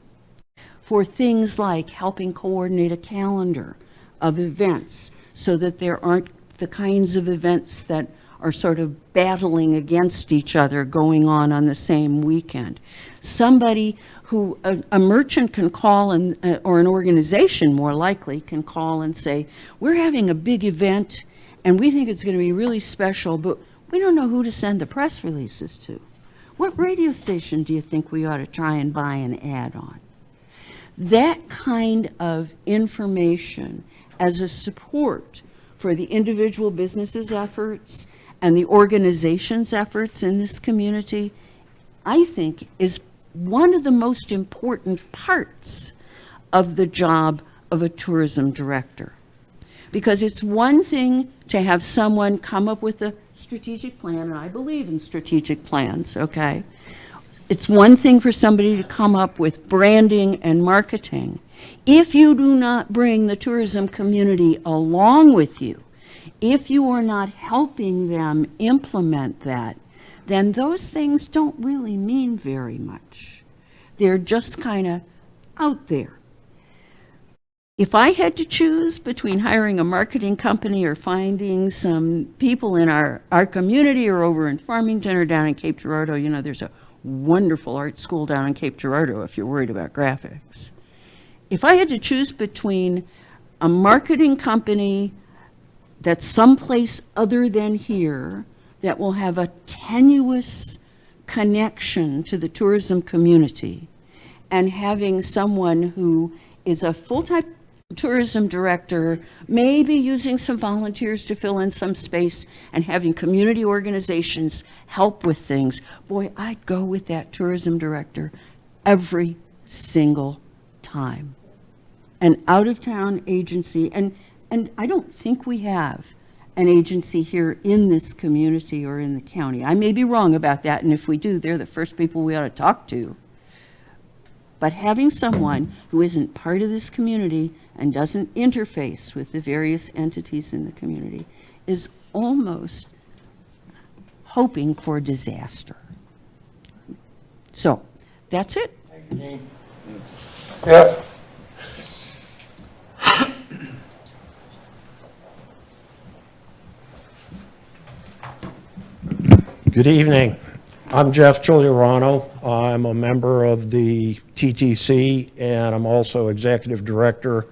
for things like helping coordinate a calendar of events so that there aren't the kinds of events that are sort of battling against each other going on the same weekend. Somebody who, a merchant can call, or an organization more likely can call and say, we're having a big event and we think it's going to be really special, but we don't know who to send the press releases to. What radio station do you think we ought to try and buy an ad on? That kind of information as a support for the individual businesses' efforts and the organization's efforts in this community, I think is one of the most important parts of the job of a tourism director. Because it's one thing to have someone come up with a strategic plan, and I believe in strategic plans, okay? It's one thing for somebody to come up with branding and marketing. If you do not bring the tourism community along with you, if you are not helping them implement that, then those things don't really mean very much. They're just kind of out there. If I had to choose between hiring a marketing company or finding some people in our community or over in Farmington or down in Cape Girardeau, you know, there's a wonderful art school down in Cape Girardeau if you're worried about graphics. If I had to choose between a marketing company that's someplace other than here that will have a tenuous connection to the tourism community and having someone who is a full-time tourism director, maybe using some volunteers to fill in some space and having community organizations help with things, boy, I'd go with that tourism director every single time. An out-of-town agency, and I don't think we have an agency here in this community or in the county. I may be wrong about that, and if we do, they're the first people we ought to talk to. But having someone who isn't part of this community and doesn't interface with the various entities in the community is almost hoping for disaster. So, that's it. Jeff? Good evening. I'm Jeff Giuliano. I'm a member of the TTC, and I'm also executive director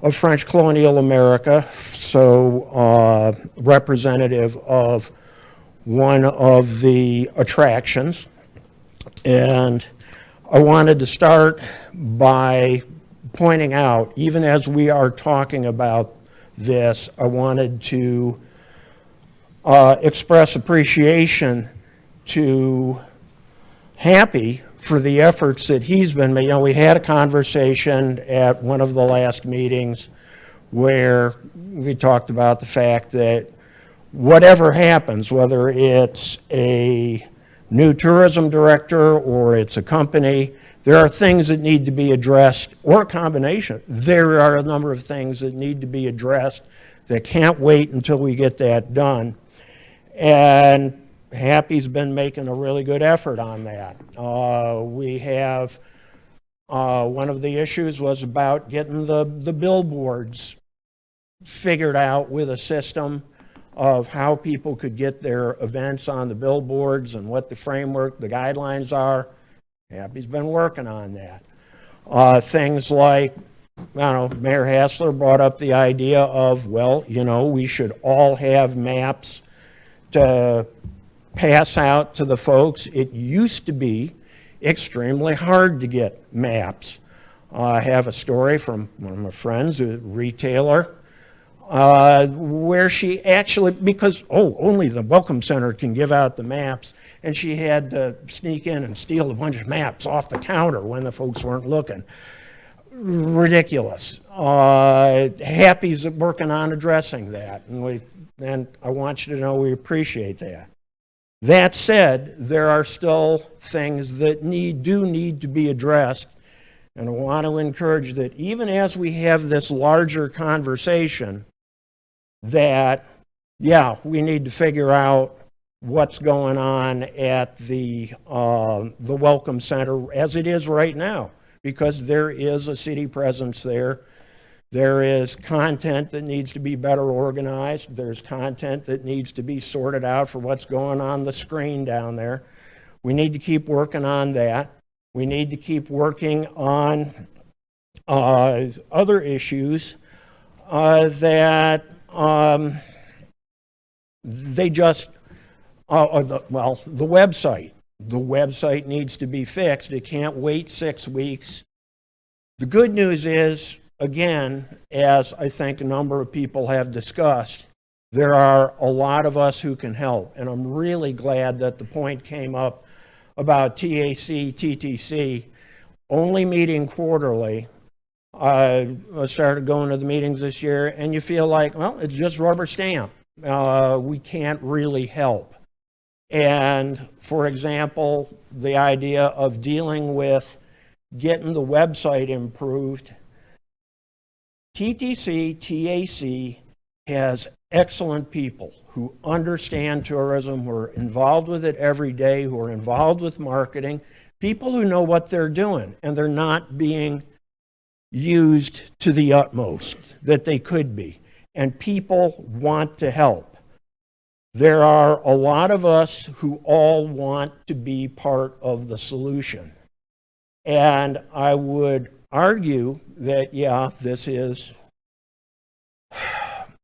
of French Colonial America, so representative of one of the attractions. And I wanted to start by pointing out, even as we are talking about this, I wanted to express appreciation to Happy for the efforts that he's been making. You know, we had a conversation at one of the last meetings where we talked about the fact that whatever happens, whether it's a new tourism director or it's a company, there are things that need to be addressed, or a combination. There are a number of things that need to be addressed that can't wait until we get that done. And Happy's been making a really good effort on that. We have, one of the issues was about getting the billboards figured out with a system of how people could get their events on the billboards and what the framework, the guidelines are. Happy's been working on that. Things like, I don't know, Mayor Hassler brought up the idea of, well, you know, we should all have maps to pass out to the folks. It used to be extremely hard to get maps. I have a story from one of my friends, a retailer, where she actually, because, only the Welcome Center can give out the maps, and she had to sneak in and steal a bunch of maps off the counter when the folks weren't looking. Ridiculous. Happy's working on addressing that, and I want you to know we appreciate that. That said, there are still things that do need to be addressed, and I want to encourage that even as we have this larger conversation, that, yeah, we need to figure out what's going on at the Welcome Center as it is right now, because there is a city presence there. There is content that needs to be better organized. There's content that needs to be sorted out for what's going on the screen down there. We need to keep working on that. We need to keep working on other issues that they just, the website. The website needs to be fixed. It can't wait 6 weeks. The good news is, again, as I think a number of people have discussed, there are a lot of us who can help. And I'm really glad that the point came up about TAC, TTC, only meeting quarterly. I started going to the meetings this year, and you feel like, well, it's just rubber stamp. We can't really help. And, for example, the idea of dealing with getting the website improved, TTC, TAC has excellent people who understand tourism, who are involved with it every day, who are involved with marketing, people who know what they're doing, and they're not being used to the utmost that they could be. And people want to help. There are a lot of us who all want to be part of the solution. And I would argue that, yeah, this is,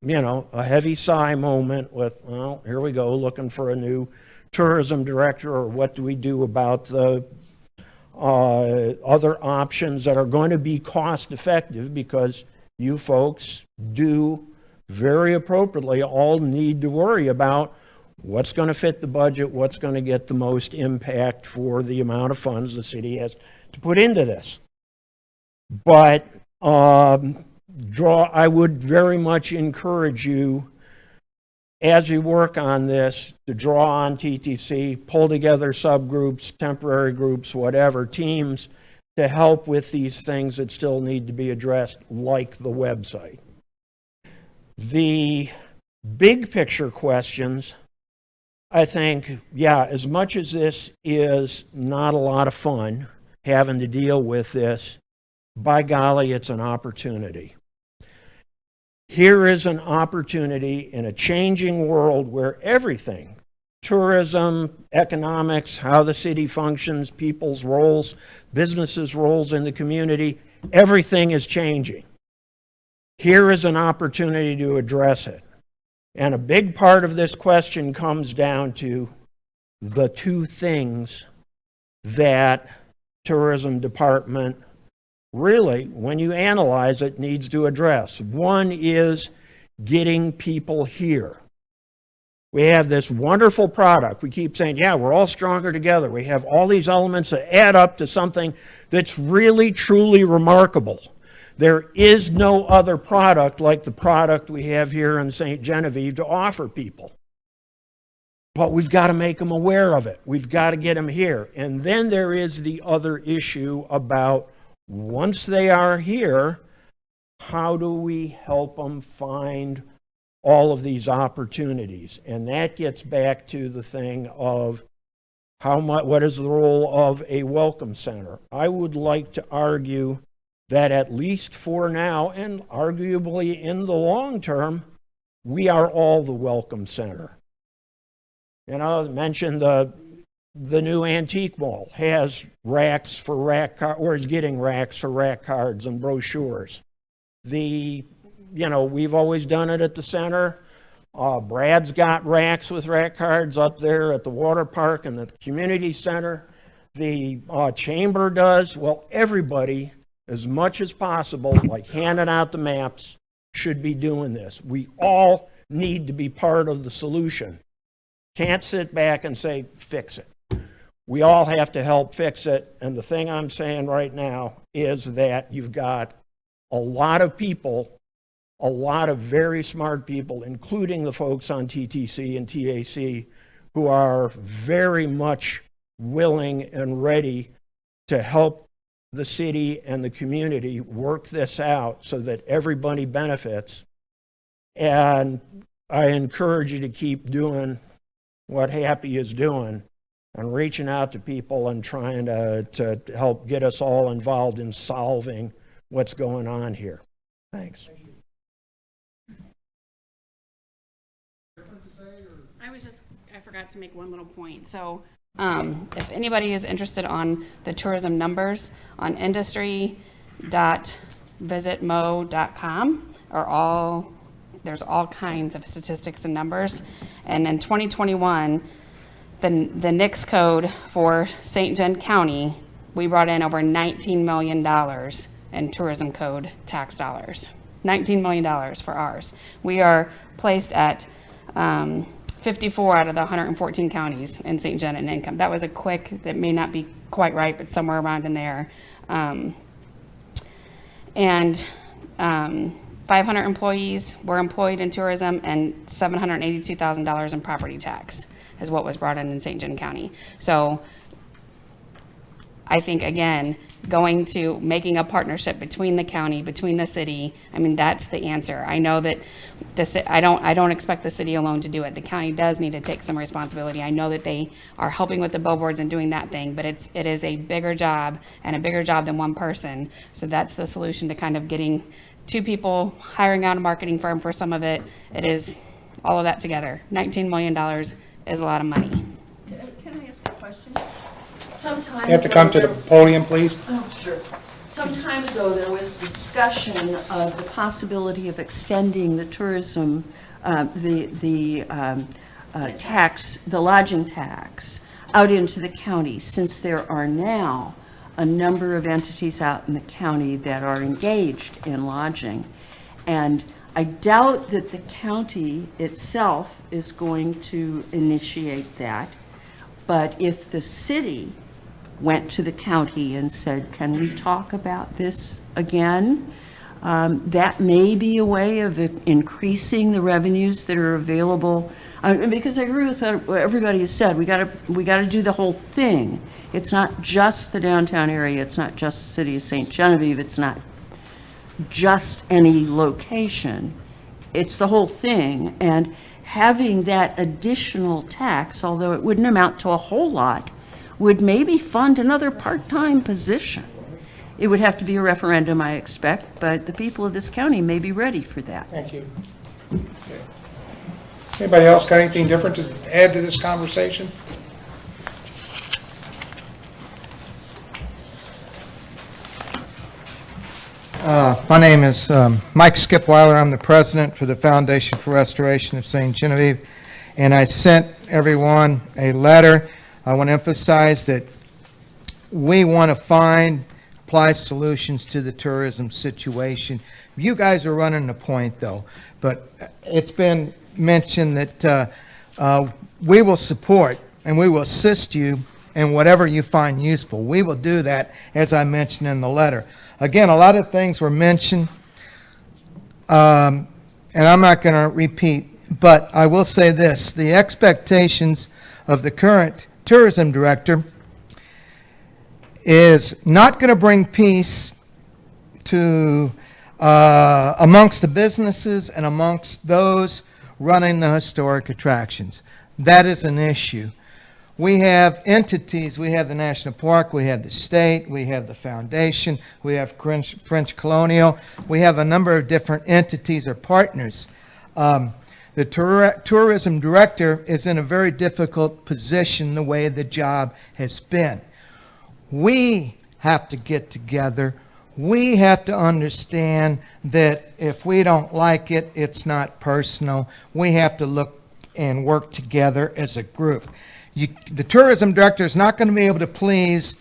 you know, a heavy sigh moment with, well, here we go, looking for a new tourism director, or what do we do about the other options that are going to be cost effective, because you folks do very appropriately all need to worry about what's going to fit the budget, what's going to get the most impact for the amount of funds the city has to put into this. But I would very much encourage you, as you work on this, to draw on TTC, pull together subgroups, temporary groups, whatever, teams, to help with these things that still need to be addressed, like the website. The big picture questions, I think, yeah, as much as this is not a lot of fun, having to deal with this, by golly, it's an opportunity. Here is an opportunity in a changing world where everything, tourism, economics, how the city functions, people's roles, businesses' roles in the community, everything is changing. Here is an opportunity to address it. And a big part of this question comes down to the two things that tourism department really, when you analyze it, needs to address. One is getting people here. We have this wonderful product. We keep saying, yeah, we're all stronger together. We have all these elements that add up to something that's really, truly remarkable. There is no other product like the product we have here in St. Genevieve to offer people. But we've got to make them aware of it. We've got to get them here. And then there is the other issue about, once they are here, how do we help them find all of these opportunities? And that gets back to the thing of what is the role of a welcome center? I would like to argue that, at least for now, and arguably in the long term, we are all the welcome center. You know, I mentioned the new antique mall has racks for rack cards, or is getting racks for rack cards and brochures. You know, we've always done it at the center. Brad's got racks with rack cards up there at the water park and the community center. The chamber does. Well, everybody, as much as possible, like handing out the maps, should be doing this. We all need to be part of the solution. Can't sit back and say, fix it. We all have to help fix it. And the thing I'm saying right now is that you've got a lot of people, a lot of very smart people, including the folks on TTC and TAC, who are very much willing and ready to help the city and the community work this out so that everybody benefits. And I encourage you to keep doing what Happy is doing and reaching out to people and trying to help get us all involved in solving what's going on here. Thanks. I forgot to make one little point. So if anybody is interested on the tourism numbers, on industry.visitmo.com there's all kinds of statistics and numbers. And in 2021, the NICS code for St. John County, we brought in over $19 million in tourism code tax dollars. $19 million for ours. We are placed at 54 out of the 114 counties in St. John in income. That was a quick, that may not be quite right, but somewhere around in there. 500 employees were employed in tourism, and $782,000 in property tax is what was brought in St. John County. So I think, again, going to making a partnership between the county, between the city, I mean, that's the answer. I know that I don't expect the city alone to do it. The county does need to take some responsibility. I know that they are helping with the billboards and doing that thing, but it is a bigger job and a bigger job than one person. So that's the solution to kind of getting two people, hiring out a marketing firm for some of it. It is all of that together. $19 million is a lot of money. Can I ask a question? You have to come to the podium, please. Oh, sure. Some time ago, there was discussion of the possibility of extending the tourism, tax, the lodging tax, out into the county, since there are now a number of entities out in the county that are engaged in lodging. And I doubt that the county itself is going to initiate that, but if the city went to the county and said, can we talk about this again? That may be a way of increasing the revenues that are available. Because I agree with what everybody has said, we gotta do the whole thing. It's not just the downtown area, it's not just the city of St. Genevieve, it's not just any location. It's the whole thing. And having that additional tax, although it wouldn't amount to a whole lot, would maybe fund another part-time position. It would have to be a referendum, I expect, but the people of this county may be ready for that. Thank you. Okay. Anybody else got anything different to add to this conversation? My name is Mike Skipweiler. I'm the president for the Foundation for Restoration of St. Genevieve, and I sent everyone a letter. I want to emphasize that we want to apply solutions to the tourism situation. You guys are running the point, though, but it's been mentioned that we will support and we will assist you in whatever you find useful. We will do that, as I mentioned in the letter. Again, a lot of things were mentioned, and I'm not going to repeat, but I will say this. The expectations of the current tourism director is not going to bring peace to amongst the businesses and amongst those running the historic attractions. That is an issue. We have entities. We have the National Park, we have the state, we have the foundation, we have French Colonial. We have a number of different entities or partners. The tourism director is in a very difficult position the way the job has been. We have to get together. We have to understand that if we don't like it, it's not personal. We have to look and work together as a group. The tourism director is not going to be able to please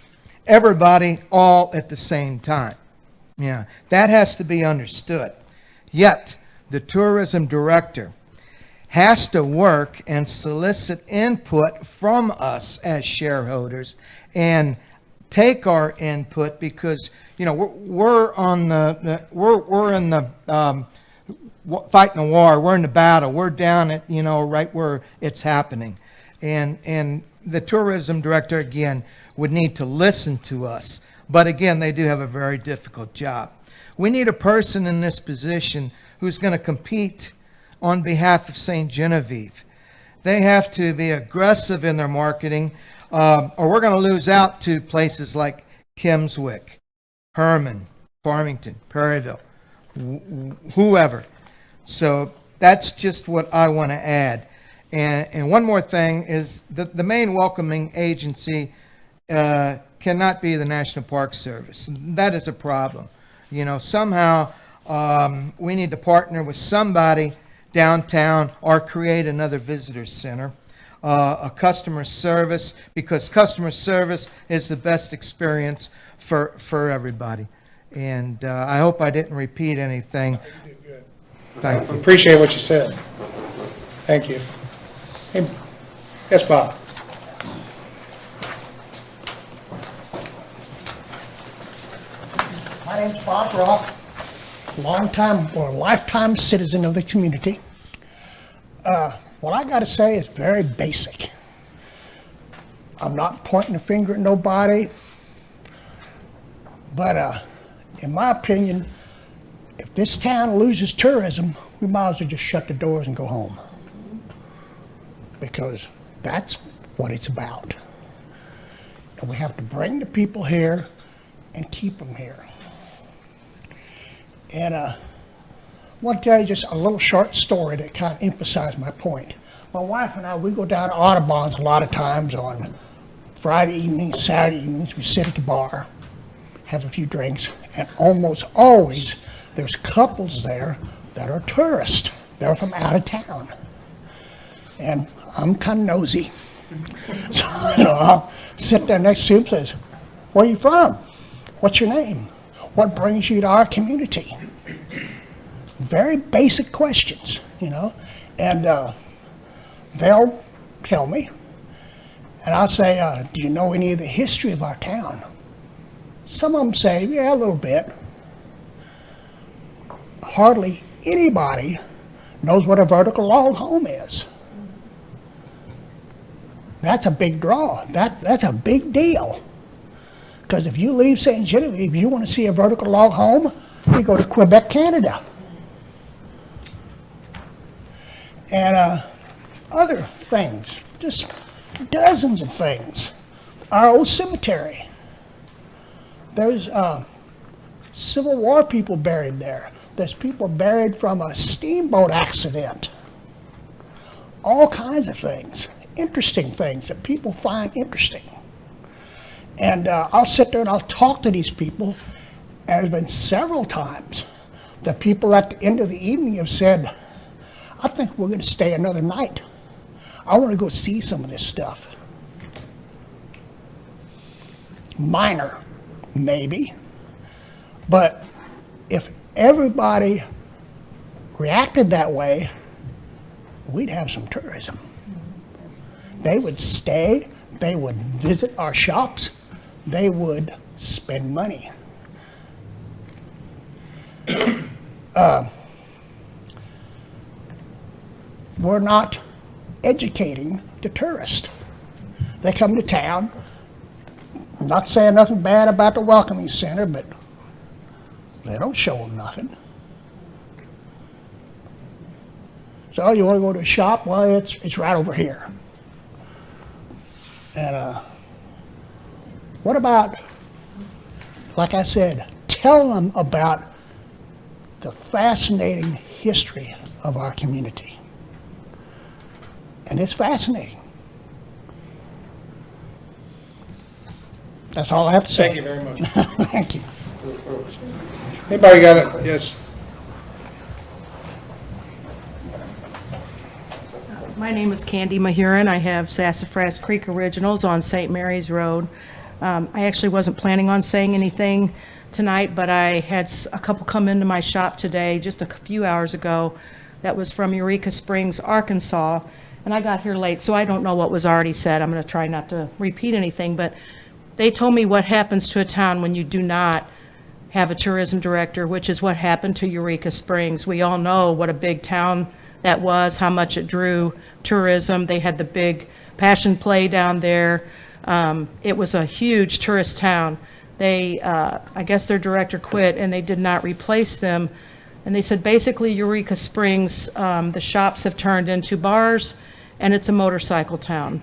everybody all at the same time. Yeah, that has to be understood. Yet, the tourism director has to work and solicit input from us as shareholders and take our input, because we're in the fighting a war. We're in the battle. We're down at right where it's happening, and the tourism director again would need to listen to us. But again, they do have a very difficult job. We need a person in this position who's going to compete on behalf of St. Genevieve. They have to be aggressive in their marketing, or we're going to lose out to places like Kimmswick, Herman, Farmington, Perryville, whoever. So that's just what I want to add. And one more thing is that the main welcoming agency cannot be the National Park Service. That is a problem. Somehow we need to partner with somebody downtown or create another visitor center, a customer service, because customer service is the best experience for everybody. And I hope I didn't repeat anything. You did good. Thank you. Appreciate what you said. Thank you. Hey, yes, Bob. My name's Bob Roth, lifetime citizen of the community. What I got to say is very basic. I'm not pointing a finger at nobody. But in my opinion, if this town loses tourism, we might as well just shut the doors and go home. Because that's what it's about. And we have to bring the people here and keep them here. And I want to tell you just a little short story that kind of emphasized my point. My wife and I, we go down to Audubon's a lot of times on Friday evenings, Saturday evenings. We sit at the bar, have a few drinks, and almost always there's couples there that are tourists. They're from out of town. And I'm kind of nosy. So, I'll sit there next to him and says, "Where are you from? What's your name? What brings you to our community?" Very basic questions, and they'll tell me. And I'll say, "Do you know any of the history of our town?" Some of them say, "Yeah, a little bit." Hardly anybody knows what a vertical log home is. That's a big draw. That's a big deal. Because if you leave St. Genevieve, you want to see a vertical log home, you go to Quebec, Canada. And other things, just dozens of things. Our old cemetery. There's Civil War people buried there. There's people buried from a steamboat accident. All kinds of things, interesting things that people find interesting. And I'll sit there and I'll talk to these people. And there's been several times that people at the end of the evening have said, "I think we're going to stay another night. I want to go see some of this stuff." Minor, maybe. But if everybody reacted that way, we'd have some tourism. They would stay, they would visit our shops, they would spend money. We're not educating the tourist. They come to town. I'm not saying nothing bad about the Welcoming Center, but they don't show them nothing. So you want to go to a shop? Well, it's right over here. And what about, like I said, tell them about the fascinating history of our community. And it's fascinating. That's all I have to say. Thank you very much. Thank you. Anybody got it? Yes. My name is Candy Mahurin. I have Sassafras Creek Originals on St. Mary's Road. I actually wasn't planning on saying anything tonight, but I had a couple come into my shop today, just a few hours ago, that was from Eureka Springs, Arkansas, and I got here late, so I don't know what was already said. I'm going to try not to repeat anything, but they told me what happens to a town when you do not have a tourism director, which is what happened to Eureka Springs. We all know what a big town that was, how much it drew tourism. They had the big Passion Play down there. It was a huge tourist town. They, I guess their director quit and they did not replace them. And they said basically Eureka Springs, the shops have turned into bars and it's a motorcycle town.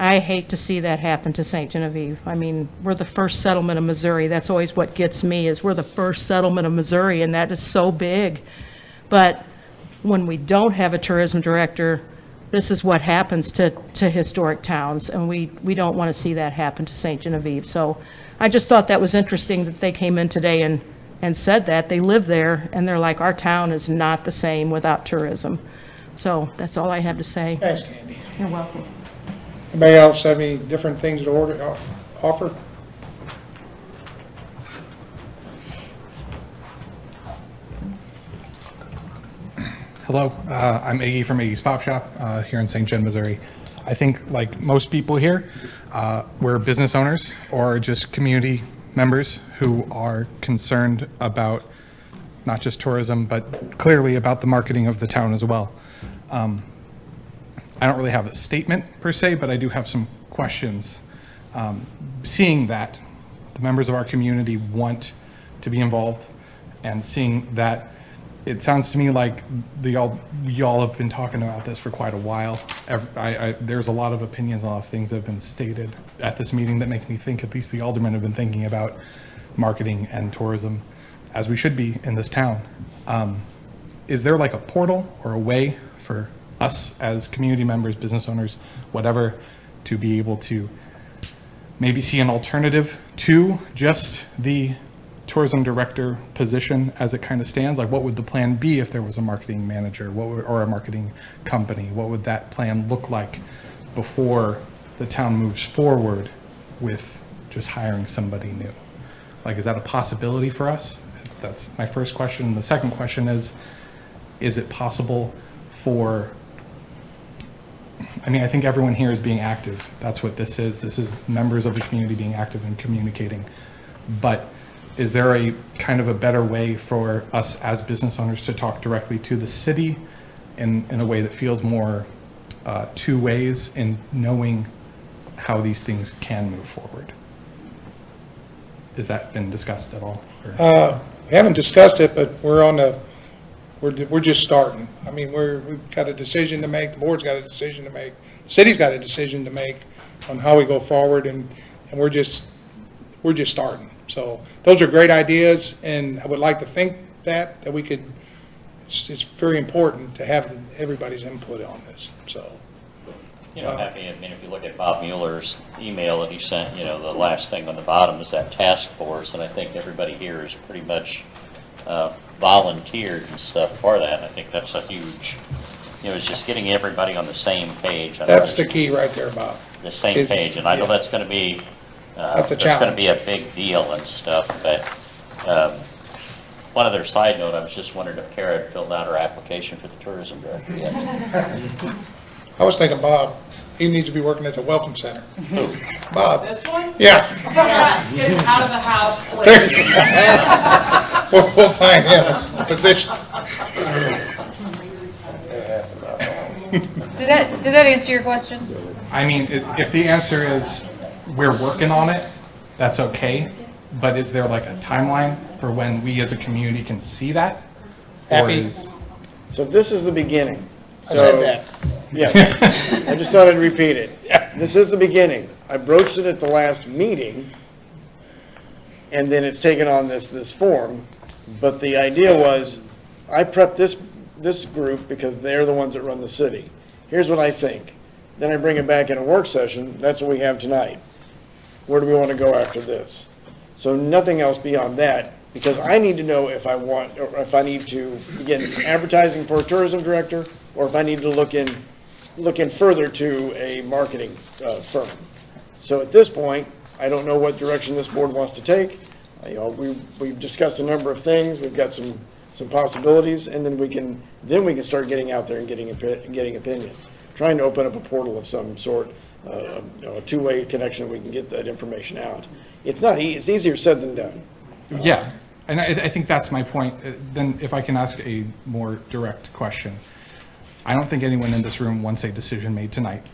I hate to see that happen to St. Genevieve. I mean, we're the first settlement of Missouri. That's always what gets me, is we're the first settlement of Missouri, and that is so big. But when we don't have a tourism director, this is what happens to historic towns, and we don't want to see that happen to St. Genevieve. So I just thought that was interesting that they came in today and said that. They live there, and they're like, our town is not the same without tourism. So that's all I have to say. Thanks, Candy. You're welcome. Anybody else have any different things to offer? Hello, I'm Iggy from Iggy's Pop Shop here in St. John, Missouri. I think, like most people here, we're business owners or just community members who are concerned about not just tourism, but clearly about the marketing of the town as well. I don't really have a statement per se, but I do have some questions. Seeing that the members of our community want to be involved, and seeing that, it sounds to me like y'all have been talking about this for quite a while. There's a lot of opinions on things that have been stated at this meeting that make me think at least the aldermen have been thinking about marketing and tourism, as we should be in this town. Is there like a portal or a way for us as community members, business owners, whatever, to be able to maybe see an alternative to just the tourism director position as it kind of stands? Like, what would the plan be if there was a marketing manager, or a marketing company? What would that plan look like before the town moves forward with just hiring somebody new? Like, is that a possibility for us? That's my first question. The second question is it possible for, I mean, I think everyone here is being active. That's what this is. This is members of the community being active and communicating. But is there a kind of a better way for us as business owners to talk directly to the city in a way that feels more two ways in knowing how these things can move forward? Has that been discussed at all? We haven't discussed it, but we're just starting. I mean, we've got a decision to make, the board's got a decision to make, the city's got a decision to make on how we go forward, and we're just starting. So those are great ideas, and I would like to think that we could, it's very important to have everybody's input on this, so. You know, I mean, if you look at Bob Mueller's email that he sent, the last thing on the bottom is that task force, and I think everybody here is pretty much volunteered and stuff for that. I think that's a huge, it's just getting everybody on the same page. That's the key right there, Bob. The same page, and I know that's going to be, that's going to be a big deal and stuff, but one other side note, I was just wondering if Kara had filled out her application for the tourism director yet. I was thinking Bob, he needs to be working at the Welcome Center. Bob. This one? Yeah. Get him out of the house, please. We'll find him a position. Did that answer your question? I mean, if the answer is we're working on it, that's okay. But is there like a timeline for when we as a community can see that? Happy. So this is the beginning. I said that. Yeah, I just thought I'd repeat it. This is the beginning. I broached it at the last meeting, and then it's taken on this form. But the idea was, I prepped this group because they're the ones that run the city. Here's what I think. Then I bring it back in a work session. That's what we have tonight. Where do we want to go after this? So nothing else beyond that, because I need to know if I want, or if I need to begin advertising for a tourism director, or if I need to look in further to a marketing firm. So at this point, I don't know what direction this board wants to take. We've discussed a number of things. We've got some possibilities, and then we can start getting out there and getting opinions. Trying to open up a portal of some sort, a two-way connection. We can get that information out. It's not easy. It's easier said than done. Yeah, and I think that's my point. Then if I can ask a more direct question. I don't think anyone in this room wants a decision made tonight.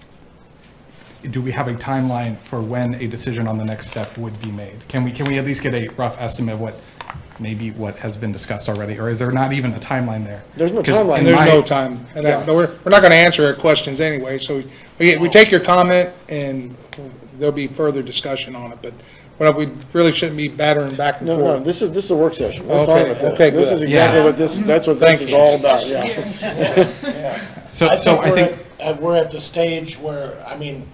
Do we have a timeline for when a decision on the next step would be made? Can we at least get a rough estimate of what has been discussed already, or is there not even a timeline there? There's no timeline. And there's no time. And we're not going to answer your questions anyway, so we take your comment, and there'll be further discussion on it, but we really shouldn't be battering back and forth. No, this is a work session. We're Okay, fine with this. okay, This good. is exactly Yeah. what that's what this is all about, yeah. So I think we're at the stage where, I mean,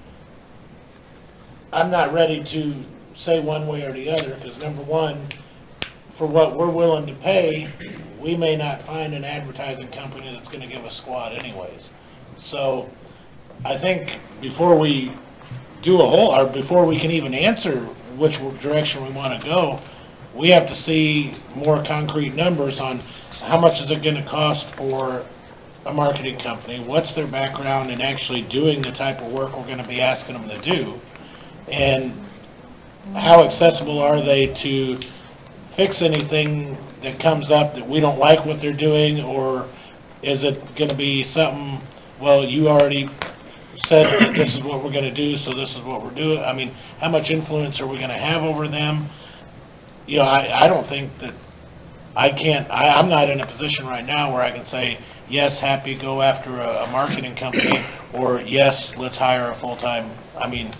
I'm not ready to say one way or the other, because number one, for what we're willing to pay, we may not find an advertising company that's gonna give us squat anyways. So I think before we do or before we can even answer which direction we want to go, we have to see more concrete numbers on how much is it going to cost for a marketing company, what's their background in actually doing the type of work we're going to be asking them to do, and how accessible are they to fix anything that comes up that we don't like what they're doing, or is it going to be something, well, you already said that this is what we're gonna do, so this is what we're doing. I mean, how much influence are we gonna have over them? You know, I don't think that, I'm not in a position right now where I can say, yes, happy, go after a marketing company, or yes, let's hire a full-time. I mean,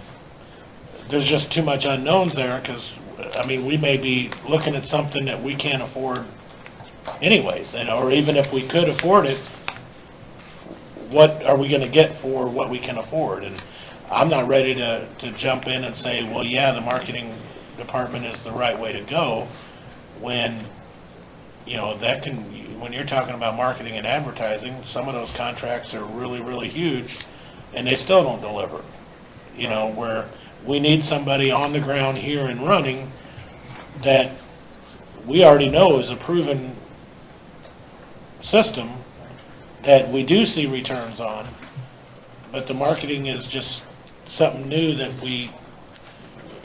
there's just too much unknowns there, because, I mean, we may be looking at something that we can't afford anyways, and, or even if we could afford it, what are we gonna get for what we can afford? And I'm not ready to jump in and say, well, yeah, the marketing department is the right way to go, when, you know, that can, when you're talking about marketing and advertising, some of those contracts are really, really huge, and they still don't deliver. You know, where we need somebody on the ground here and running that we already know is a proven system that we do see returns on, but the marketing is just something new that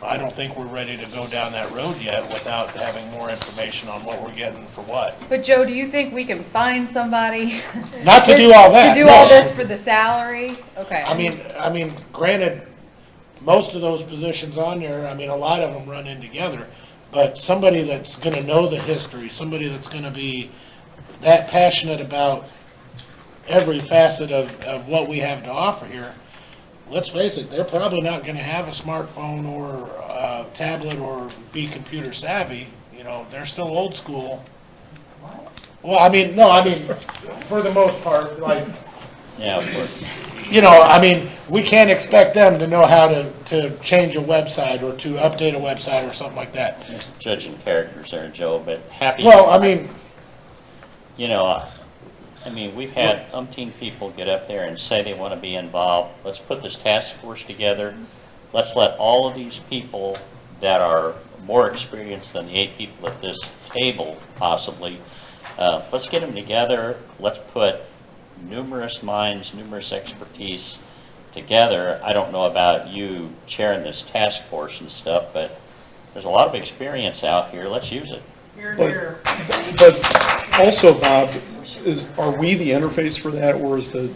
I don't think we're ready to go down that road yet without having more information on what we're getting for what. But Joe, do you think we can find somebody? Not to do all that. To do all this for the salary? Okay. I mean, granted, most of those positions on there, I mean, a lot of them run in together, but somebody that's gonna know the history, somebody that's gonna be that passionate about every facet of what we have to offer here, let's face it, they're probably not going to have a smartphone or a tablet or be computer savvy. You know, they're still old school. Well, I mean, no, I mean, for the most part, like, Yeah, of course. you know, I mean, we can't expect them to know how to change a website or to update a website or something like that. Judging characters there, Joe, but happy. Well, I mean, You know, I mean, we've had umpteen people get up there and say they want to be involved. Let's put this task force together. Let's let all of these people that are more experienced than the 8 people at this table, possibly, let's get them together. Let's put numerous minds, numerous expertise together. I don't know about you chairing this task force and stuff, but there's a lot of experience out here. Let's use it. But also, Bob, are we the interface for that, or is the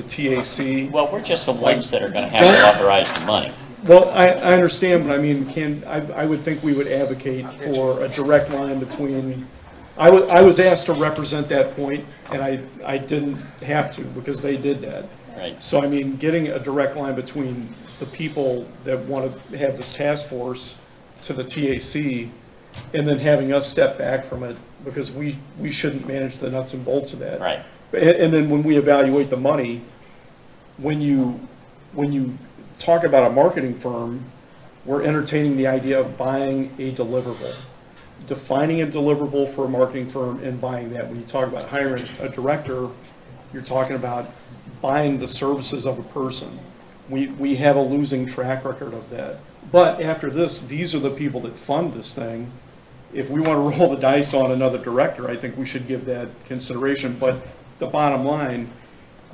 TAC? Well, we're just the ones that are going to have to authorize the money. Well, I understand, but I mean, I would think we would advocate for a direct line between, I was asked to represent that point, and I didn't have to, because they did that. Right. So, I mean, getting a direct line between the people that want to have this task force to the TAC, and then having us step back from it, because we shouldn't manage the nuts and bolts of that. Right. And then when we evaluate the money, when you talk about a marketing firm, we're entertaining the idea of buying a deliverable, defining a deliverable for a marketing firm and buying that. When you talk about hiring a director, you're talking about buying the services of a person. We have a losing track record of that. But after this, these are the people that fund this thing. If we want to roll the dice on another director, I think we should give that consideration. But the bottom line,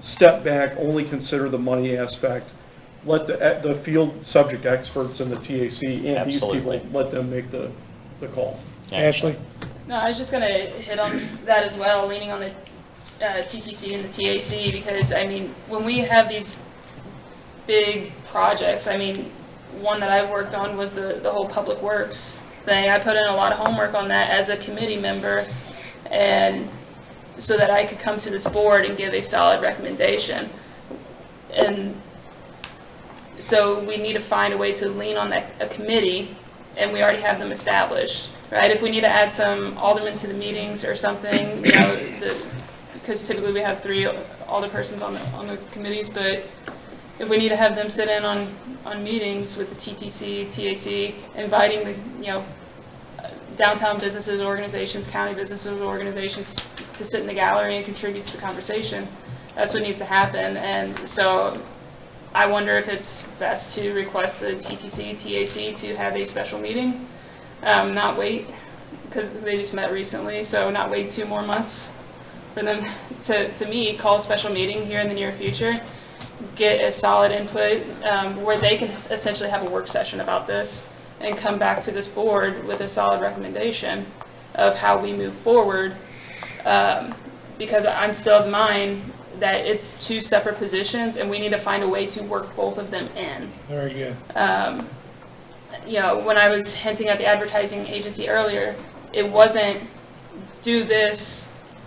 step back, only consider the money aspect. Let the field subject experts in the TAC and these people, let them make the call. Ashley? No, I was just going to hit on that as well, leaning on the TTC and the TAC, because, I mean, when we have these big projects, I mean, one that I worked on was the whole public works thing. I put in a lot of homework on that as a committee member, and so that I could come to this board and give a solid recommendation. And so we need to find a way to lean on a committee, and we already have them established, right? If we need to add some aldermen to the meetings or something, you know, because typically we have 3 alderpersons on the committees, but if we need to have them sit in on meetings with the TTC, TAC, inviting the, you know, downtown businesses, organizations, county businesses, organizations to sit in the gallery and contribute to the conversation, that's what needs to happen. And so I wonder if it's best to request the TTC, TAC to have a special meeting, not wait, because they just met recently, so not wait 2 more months for them to meet, call a special meeting here in the near future, get a solid input where they can essentially have a work session about this and come back to this board with a solid recommendation of how we move forward, because I'm still of mind that it's two separate positions, and we need to find a way to work both of them in. Very good. You know, when I was hinting at the advertising agency earlier, it wasn't do this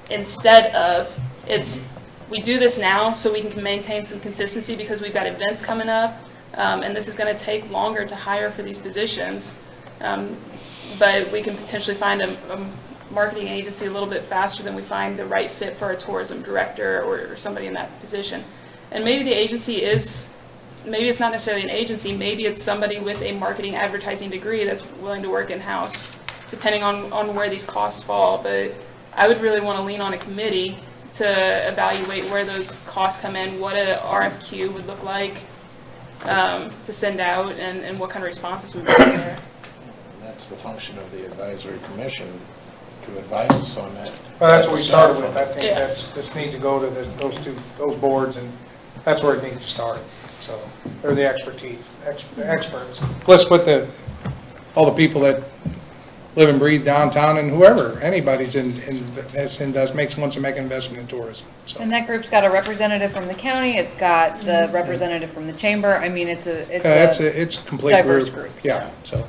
instead of, it's we do this now so we can maintain some consistency because we've got events coming up, and this is going to take longer to hire for these positions. But we can potentially find a marketing agency a little bit faster than we find the right fit for a tourism director or somebody in that position. And maybe the agency is, maybe it's not necessarily an agency, maybe it's somebody with a marketing advertising degree that's willing to work in-house, depending on where these costs fall. But I would really want to lean on a committee to evaluate where those costs come in, what a RFQ would look like to send out, and what kind of responses we would get there. That's the function of the advisory commission, to advise us on that. Well, that's what we started with. I think this needs to go to those boards, and that's where it needs to start. So they're the experts. Plus with all the people that live and breathe downtown, and whoever, anybody's wants to make an investment in tourism. So. And that group's got a representative from the county, it's got the representative from the chamber. I mean, it's a complete diverse group. Yeah, so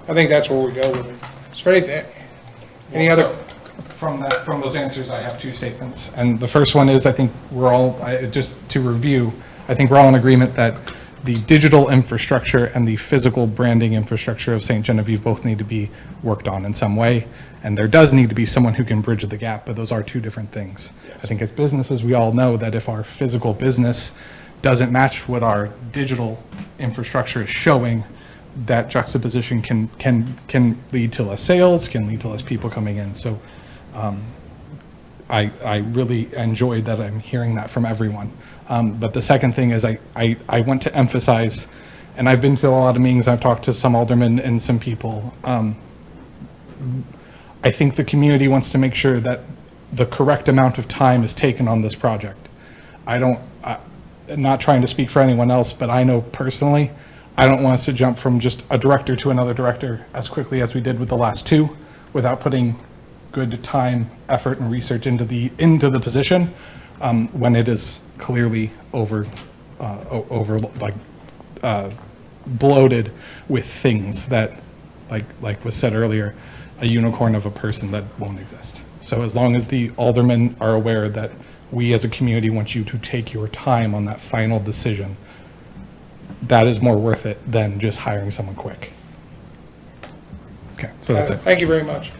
I think that's where we go with it. Is there any other? From those answers, I have two statements. And the first one is, I think we're all, just to review, I think we're all in agreement that the digital infrastructure and the physical branding infrastructure of St. Genevieve both need to be worked on in some way. And there does need to be someone who can bridge the gap, but those are two different things. Yes. I think as businesses, we all know that if our physical business doesn't match what our digital infrastructure is showing, that juxtaposition can lead to less sales, can lead to less people coming in. So I really enjoyed that I'm hearing that from everyone. But the second thing is I want to emphasize, and I've been to a lot of meetings, I've talked to some aldermen and some people. I think the community wants to make sure that the correct amount of time is taken on this project. I'm not trying to speak for anyone else, but I know personally, I don't want us to jump from just a director to another director as quickly as we did with the last two without putting good time, effort, and research into the position when it is clearly bloated with things that, like was said earlier, a unicorn of a person that won't exist. So as long as the aldermen are aware that we as a community want you to take your time on that final decision, that is more worth it than just hiring someone quick. Okay, so that's it. Thank you very much.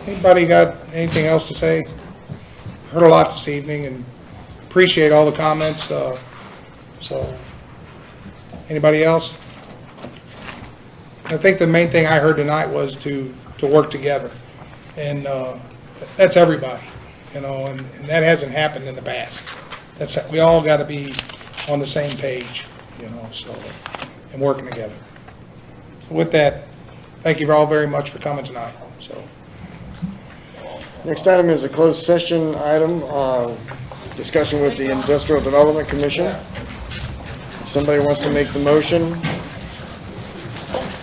Anybody got anything else to say? Heard a lot this evening and appreciate all the comments. So, anybody else? I think the main thing I heard tonight was to work together, and that's everybody, and that hasn't happened in the past. We all got to be on the same page, so, and working together. So with that, thank you all very much for coming tonight. So. Next item is a closed session item, discussion with the Industrial Development Commission. If somebody wants to make the motion.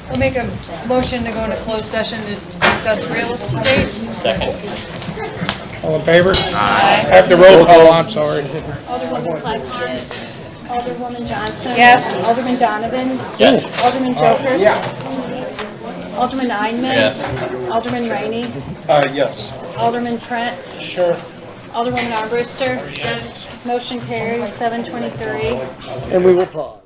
We'll make a motion to go into closed session to discuss real estate. Second. All in favor? Aye. I have the roll call, I'm sorry. Alderwoman Clagg. Alderwoman Johnson. Yes. Alderman Donovan. Yes. Alderman Jokers. Alderman Einman. Yes. Alderman Rainey. Yes. Alderman Prince. Sure. Alderwoman Armbruster. Yes. Motion carries 7:23. And we will pause.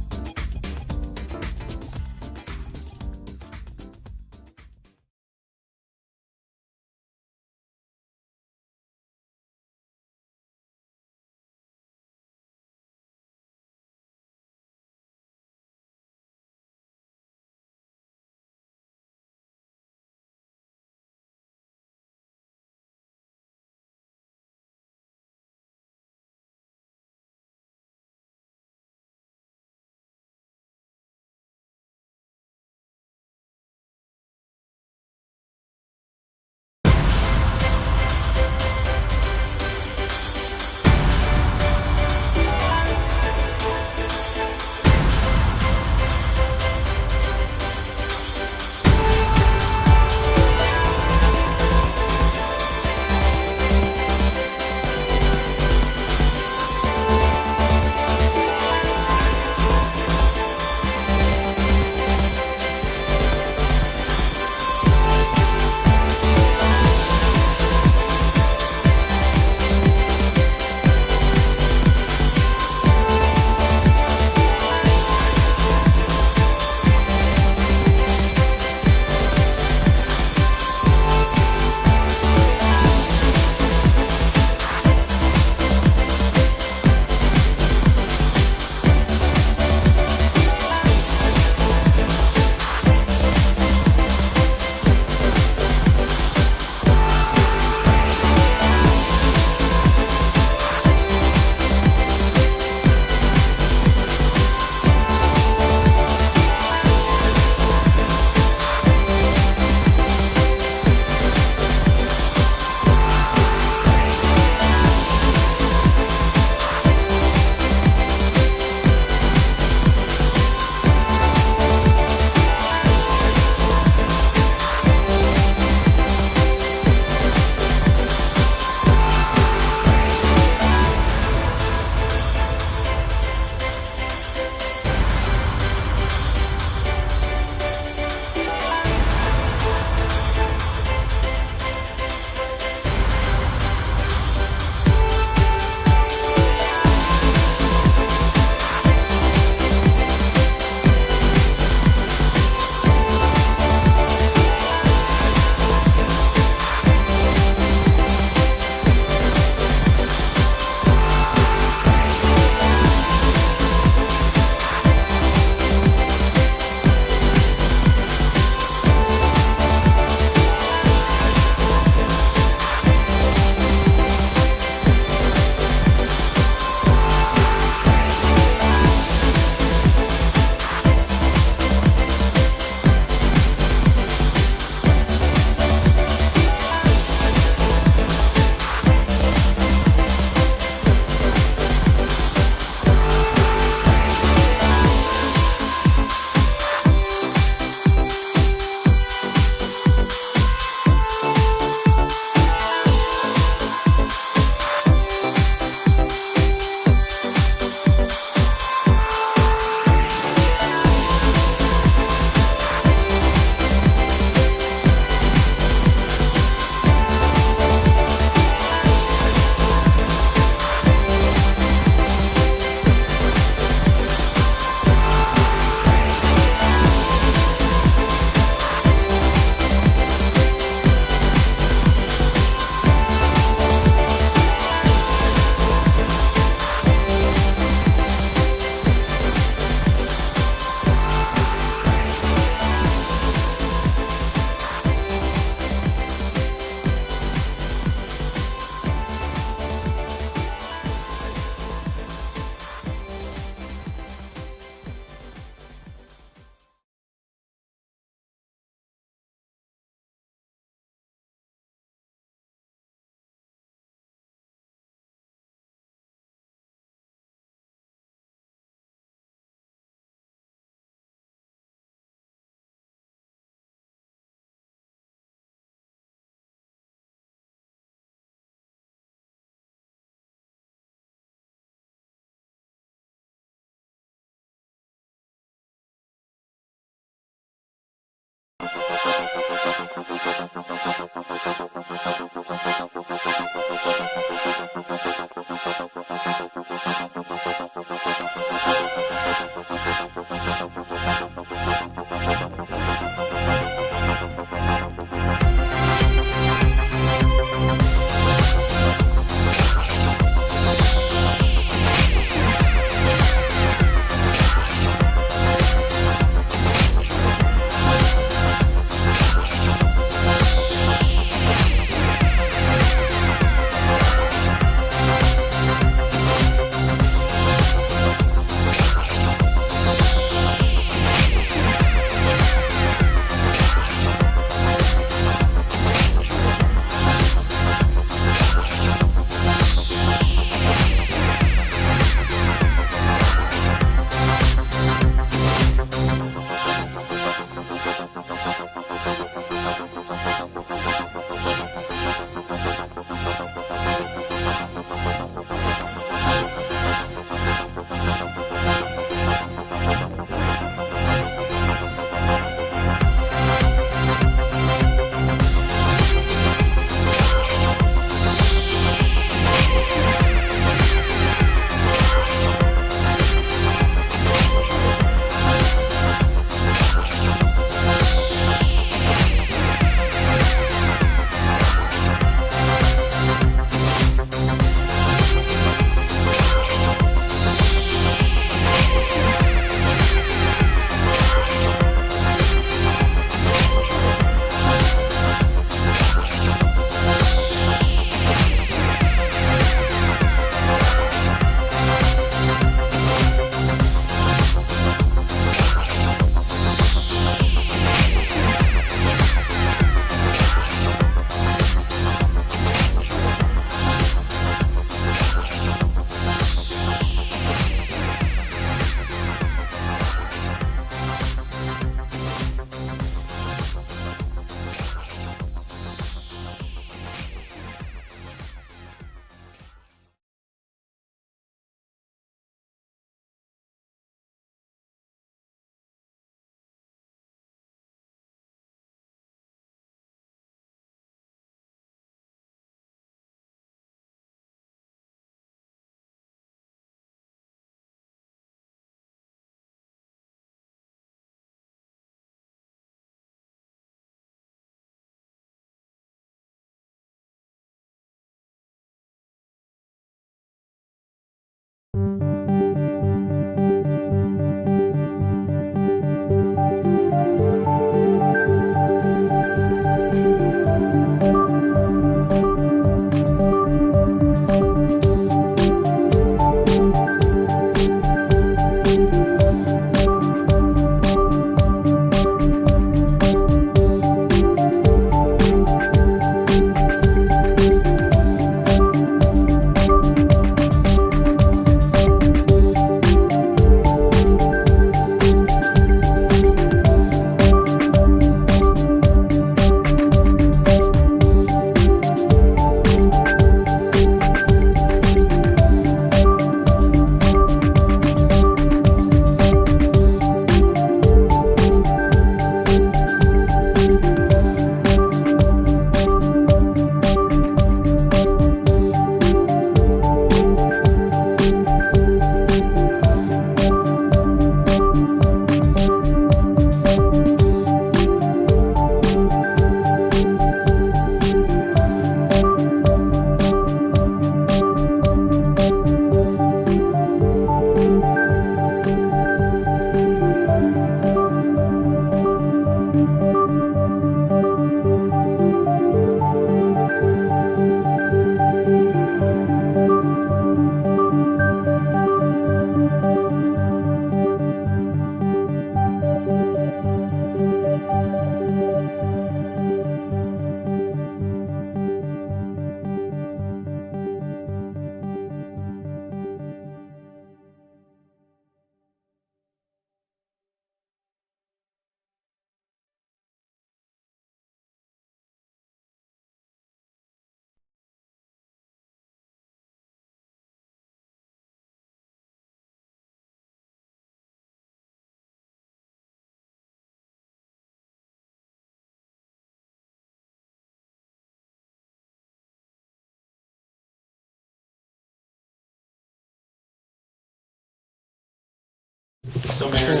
So Mayor,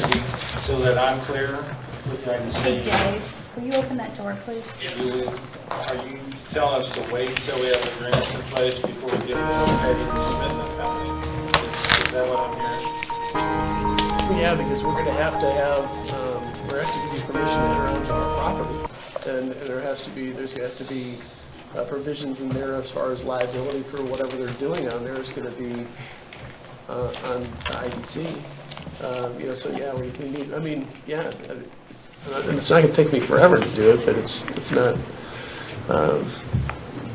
so that I'm clear with the Hey, IBC, Dave, will you open that door, please? are you telling us to wait until we have the agreements in place before we give the okay to submit the foundation? Is that what I'm hearing? Yeah, because we're gonna have to have, we're have to give you permission to enter onto our property. And there's got to be provisions in there as far as liability for whatever they're doing on there is gonna be on the IDC. So yeah, we need, I mean, yeah, and it's not gonna take me forever to do it, but it's not,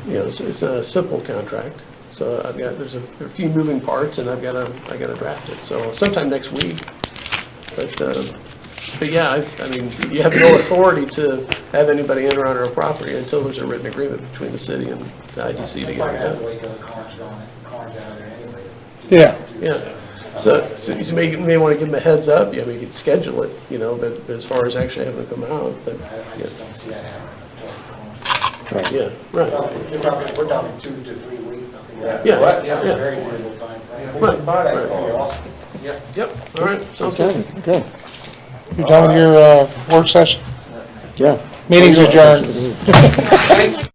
it's a simple contract. So there's a few moving parts and I gotta draft it. So sometime next week. But yeah, I mean, you have no authority to have anybody enter on our property until there's a written agreement between the city and the IDC to get it done. Yeah. Yeah. So you may want to give them a heads up, we could schedule it, but as far as actually having them come out, but, yeah. Yeah, right. We're talking 2 to 3 weeks. Yeah. Very reasonable time frame. Right. Awesome. Yep, all right, sounds good. Okay. You done with your work session? Yeah. Meeting's adjourned.